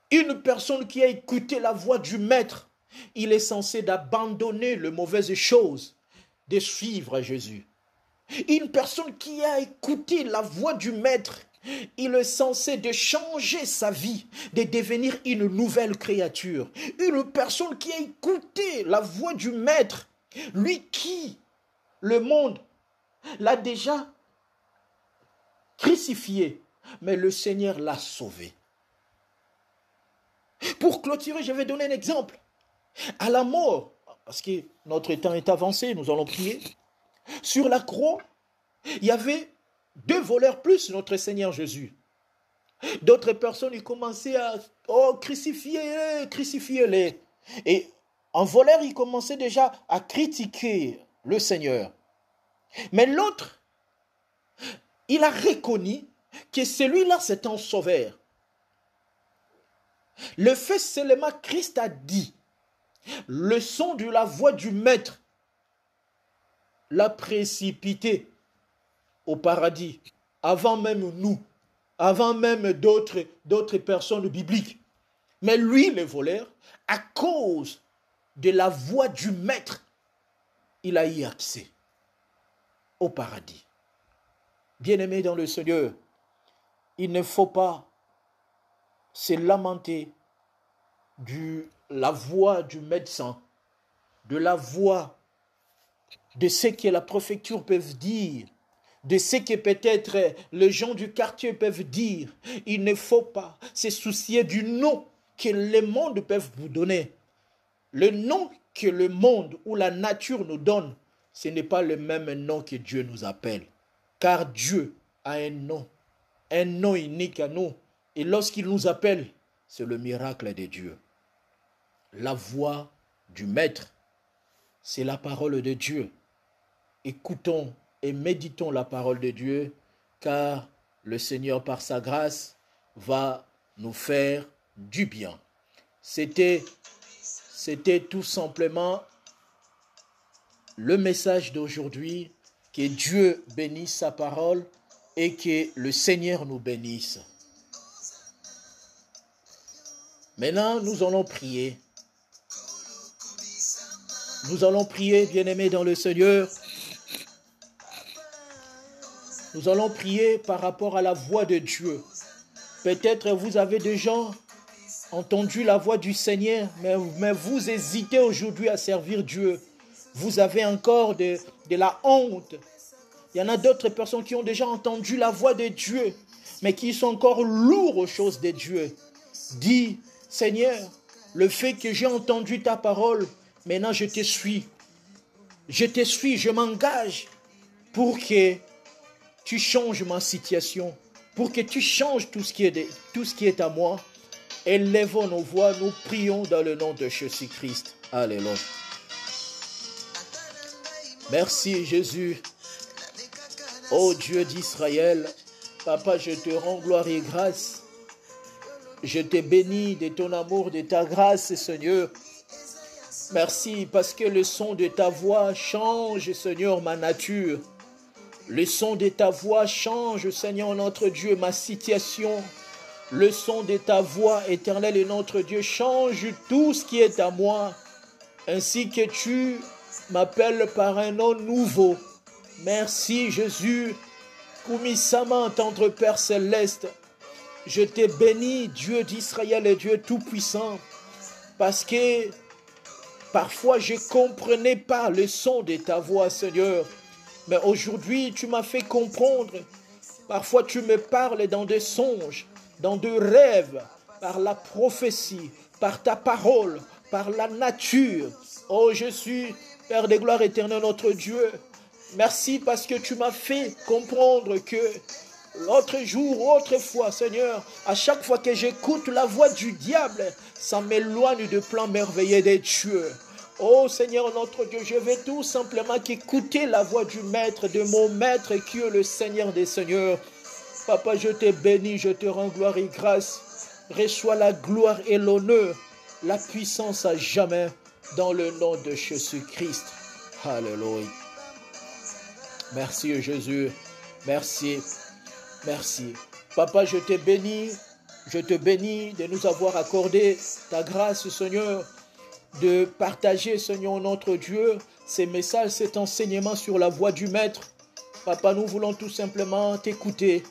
Speaker 1: Une personne qui a écouté la voix du Maître, il est censé d'abandonner les mauvaises choses, de suivre Jésus. Une personne qui a écouté la voix du Maître, il est censé de changer sa vie, de devenir une nouvelle créature. Une personne qui a écouté la voix du Maître, lui qui, le monde, l'a déjà crucifié, mais le Seigneur l'a sauvé. Pour clôturer, je vais donner un exemple. À la mort, parce que notre temps est avancé, nous allons prier. Sur la croix, il y avait 2 voleurs plus notre Seigneur Jésus. D'autres personnes, ils commençaient à crucifiez-les, crucifiez-les. Et un voleur, il commençait déjà à critiquer le Seigneur. Mais l'autre, il a reconnu que celui-là, c'est un sauveur. Le fait seulement, Christ a dit, le son de la voix du Maître l'a précipité au paradis, avant même nous, avant même d'autres personnes bibliques. Mais lui, le voleur, à cause de la voix du Maître, il a eu accès au paradis. Bien-aimés dans le Seigneur, il ne faut pas se lamenter de la voix du médecin, de la voix de ce que la préfecture peut dire, de ce que peut-être les gens du quartier peuvent dire. Il ne faut pas se soucier du nom que le monde peut vous donner. Le nom que le monde ou la nature nous donne, ce n'est pas le même nom que Dieu nous appelle. Car Dieu a un nom unique à nous. Et lorsqu'il nous appelle, c'est le miracle de Dieu. La voix du Maître, c'est la parole de Dieu. Écoutons et méditons la parole de Dieu, car le Seigneur, par sa grâce, va nous faire du bien. C'était tout simplement le message d'aujourd'hui. Que Dieu bénisse sa parole et que le Seigneur nous bénisse. Maintenant, nous allons prier. Nous allons prier, bien-aimés dans le Seigneur. Nous allons prier par rapport à la voix de Dieu. Peut-être vous avez des gens entendu la voix du Seigneur, mais vous hésitez aujourd'hui à servir Dieu. Vous avez encore de la honte. Il y en a d'autres personnes qui ont déjà entendu la voix de Dieu, mais qui sont encore lourds aux choses de Dieu. Dis, Seigneur, le fait que j'ai entendu ta parole, maintenant je te suis. Je te suis, je m'engage pour que tu changes ma situation, pour que tu changes tout ce qui est à moi. Élevons nos voix, nous prions dans le nom de Jésus-Christ. Alléluia. Merci Jésus. Ô Dieu d'Israël, Papa, je te rends gloire et grâce. Je te bénis de ton amour, de ta grâce, Seigneur. Merci parce que le son de ta voix change, Seigneur, ma nature. Le son de ta voix change, Seigneur, notre Dieu, ma situation. Le son de ta voix, éternel et notre Dieu, change tout ce qui est à moi. Ainsi que tu m'appelles par un nom nouveau. Merci Jésus. Koumisama, tendre Père céleste. Je te bénis, Dieu d'Israël et Dieu tout-puissant, parce que parfois je ne comprenais pas le son de ta voix, Seigneur. Mais aujourd'hui, tu m'as fait comprendre. Parfois, tu me parles dans des songes, dans des rêves, par la prophétie, par ta parole, par la nature. Oh, je suis Père de gloire éternelle, notre Dieu. Merci parce que tu m'as fait comprendre que l'autre jour, autrefois, Seigneur, à chaque fois que j'écoute la voix du diable, ça m'éloigne du plan merveilleux de Dieu. Oh Seigneur notre Dieu, je vais tout simplement écouter la voix du Maître, de mon Maître qui est le Seigneur des Seigneurs. Papa, je te bénis, je te rends gloire et grâce. Reçois la gloire et l'honneur, la puissance à jamais, dans le nom de Jésus-Christ. Alléluia. Merci Jésus, merci, merci. Papa, je te bénis de nous avoir accordé ta grâce, Seigneur, de partager, Seigneur notre Dieu, ces messages, cet enseignement sur la voie du Maître. Papa, nous voulons tout simplement t'écouter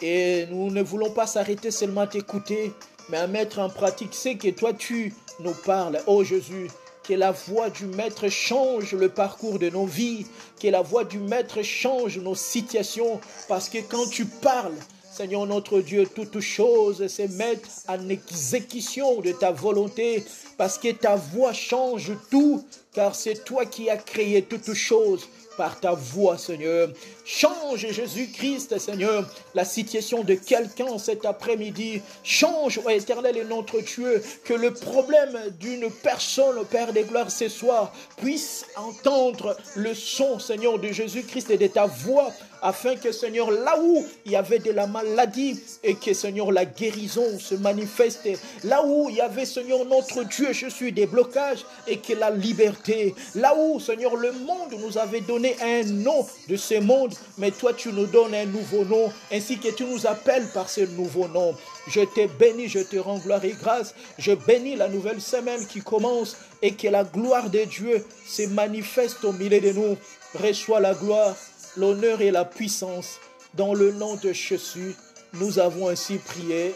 Speaker 1: et nous ne voulons pas s'arrêter seulement à t'écouter, mais à mettre en pratique ce que toi tu nous parles. Oh Jésus, que la voix du Maître change le parcours de nos vies, que la voix du Maître change nos situations, parce que quand tu parles, Seigneur notre Dieu, toutes choses se mettent en exécution de ta volonté, parce que ta voix change tout, car c'est toi qui as créé toutes choses par ta voix, Seigneur. Change, Jésus-Christ, Seigneur, la situation de quelqu'un cet après-midi. Change, ô Éternel et notre Dieu, que le problème d'une personne, Père des gloires, ce soir, puisse entendre le son, Seigneur, de Jésus-Christ et de ta voix, afin que, Seigneur, là où il y avait de la maladie et que, Seigneur, la guérison se manifeste, là où il y avait, Seigneur, notre Dieu, je suis des blocages et que la liberté, là où, Seigneur, le monde nous avait donné un nom de ce monde, mais toi, tu nous donnes un nouveau nom, ainsi que tu nous appelles par ce nouveau nom. Je te bénis, je te rends gloire et grâce. Je bénis la nouvelle semaine qui commence et que la gloire de Dieu se manifeste au milieu de nous. Reçois la gloire, l'honneur et la puissance. Dans le nom de Jésus, nous avons ainsi prié.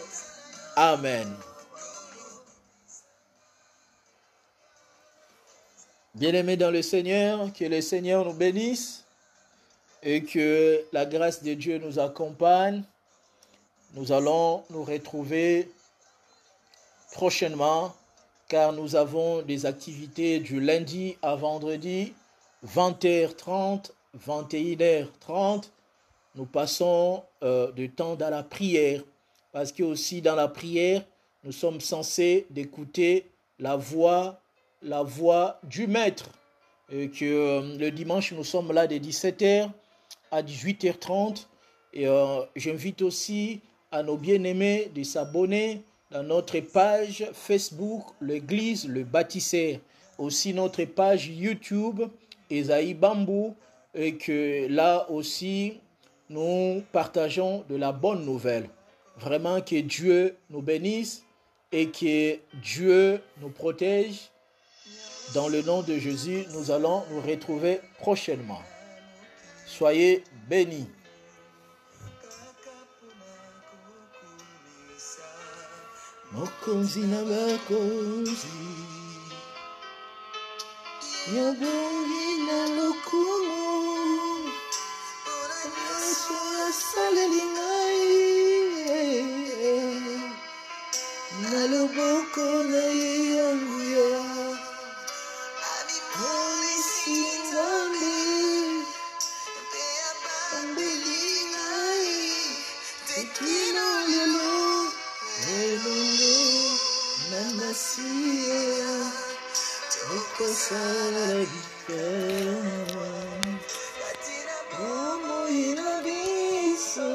Speaker 1: Amen. Bien-aimés dans le Seigneur, que le Seigneur nous bénisse et que la grâce de Dieu nous accompagne. Nous allons nous retrouver prochainement car nous avons des activités du lundi à vendredi, 20h30, 21h30. Nous passons du temps dans la prière parce que aussi dans la prière, nous sommes censés d'écouter la voix du Maître. Et que le dimanche, nous sommes là de 17h à 18h30. Et j'invite aussi à nos bien-aimés de s'abonner dans notre page Facebook, l'Église, le bâtisseur. Aussi notre page YouTube, Esaïe Bambou. Et que là aussi, nous partageons de la bonne nouvelle. Vraiment que Dieu nous bénisse et que Dieu nous protège. Dans le nom de Jésus, nous allons nous retrouver prochainement. Soyez bénis.
Speaker 2: mokonzi na bakonzi yabongi na lokumu nyonso asaleli ngai na loboko na ye ya nguya abipolisi nzambe mpe apambeli ngai tekino lelo elongo na masiya tokosala diference bomoi na biso